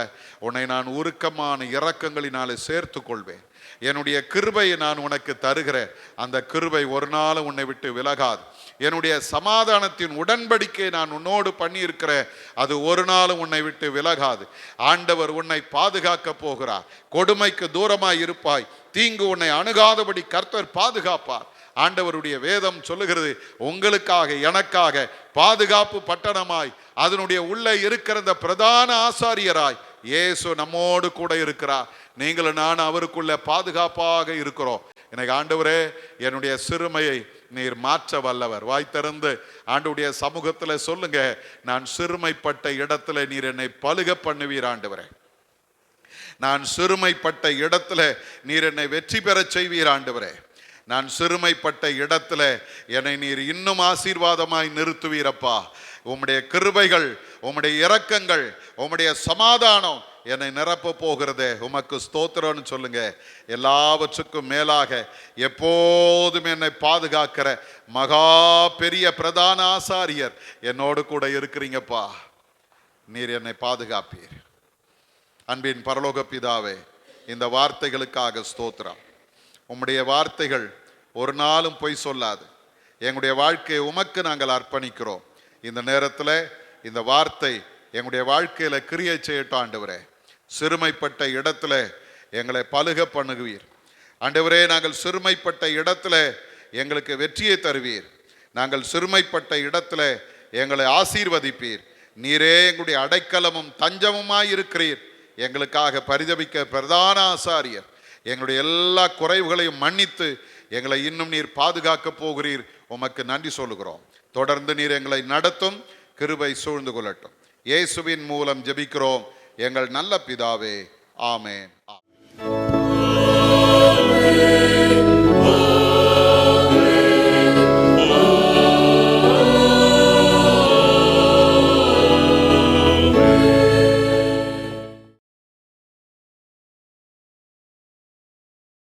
உன்னை நான் உருக்கமான இரக்கங்களினாலே சேர்த்து கொள்வேன். என்னுடைய கிருபையை நான் உனக்கு தருகிறேன், அந்த கிருபை ஒரு நாளும் உன்னை விட்டு விலகாது. என்னுடைய சமாதானத்தின் உடன்படிக்கை நான் உன்னோடு பண்ணியிருக்கிறேன், அது ஒரு நாளும் உன்னை விட்டு விலகாது. ஆண்டவர் உன்னை பாதுகாக்க போகிறார். கொடுமைக்கு தூரமாய் இருப்பாய், தீங்கு உன்னை அணுகாதபடி கர்த்தர் பாதுகாப்பார். ஆண்டவருடைய வேதம் சொல்லுகிறது, உங்களுக்காக எனக்காக பாதுகாப்பு பட்டணமாய் அதனுடைய உள்ளே இருக்கிற பிரதான ஆசாரியராய் இயேசு நம்மோடு கூட இருக்கிறார். நீங்களும் நான் அவருக்குள்ள பாதுகாப்பாக இருக்கிறோம். எனக்கு ஆண்டவரே, என்னுடைய சிறுமையை நீர் மாற்ற வல்லவர். வாய் திறந்து ஆண்டவருடைய சமூகத்தில் சொல்லுங்க, நான் சிறுமைப்பட்ட இடத்துல நீர் என்னை பலுக பண்ணுவீர் ஆண்டவரே. நான் சிறுமைப்பட்ட இடத்துல நீர் என்னை வெற்றி பெற செய்வீர் ஆண்டவரே. நான் சிறுமைப்பட்ட இடத்துல என்னை நீர் இன்னும் ஆசீர்வாதமாய் நிறுத்துவீரப்பா. உம்முடைய கிருபைகள், உம்முடைய இரக்கங்கள், உம்முடைய சமாதானம் என்னை நிரப்ப போகிறதே, உமக்கு ஸ்தோத்திரம்னு சொல்லுங்க. எல்லாவற்றுக்கும் மேலாக எப்போதும் என்னை பாதுகாக்கிற மகா பெரிய பிரதான ஆசாரியர் என்னோடு கூட இருக்கிறீங்கப்பா. நீர் என்னை பாதுகாப்பீர். அன்பின் பரலோக பிதாவே, இந்த வார்த்தைகளுக்காக ஸ்தோத்திரம். உம்முடைய வார்த்தைகள் ஒரு நாளும் பொய் சொல்லாது. எங்களுடைய வாழ்க்கையை உமக்கு நாங்கள் அர்ப்பணிக்கிறோம். இந்த நேரத்தில் இந்த வார்த்தை எங்களுடைய வாழ்க்கையில கிரியை செய்யட்டும் ஆண்டவரே. சிறுமைப்பட்ட இடத்துல எங்களை பலுக பண்ணுவீர் ஆண்டவரே. நாங்கள் சிறுமைப்பட்ட இடத்துல எங்களுக்கு வெற்றியை தருவீர். நாங்கள் சிறுமைப்பட்ட இடத்துல எங்களை ஆசீர்வதிப்பீர். நீரே எங்களுடைய அடைக்கலமும் தஞ்சமுமாய் இருக்கிறீர். எங்களுக்காக பரிதபிக்க பிரதான ஆசாரியர். எங்களுடைய எல்லா குறைவுகளையும் மன்னித்து எங்களை இன்னும் நீர் பாதுகாக்க போகிறீர். உமக்கு நன்றி சொல்லுகிறோம். தொடர்ந்து நீர் எங்களை நடத்தும், கிருபை சூழ்ந்து கொள்ளட்டும். இயேசுவின் மூலம் ஜெபிக்கிறோம் எங்கள் நல்ல பிதாவே, ஆமென்.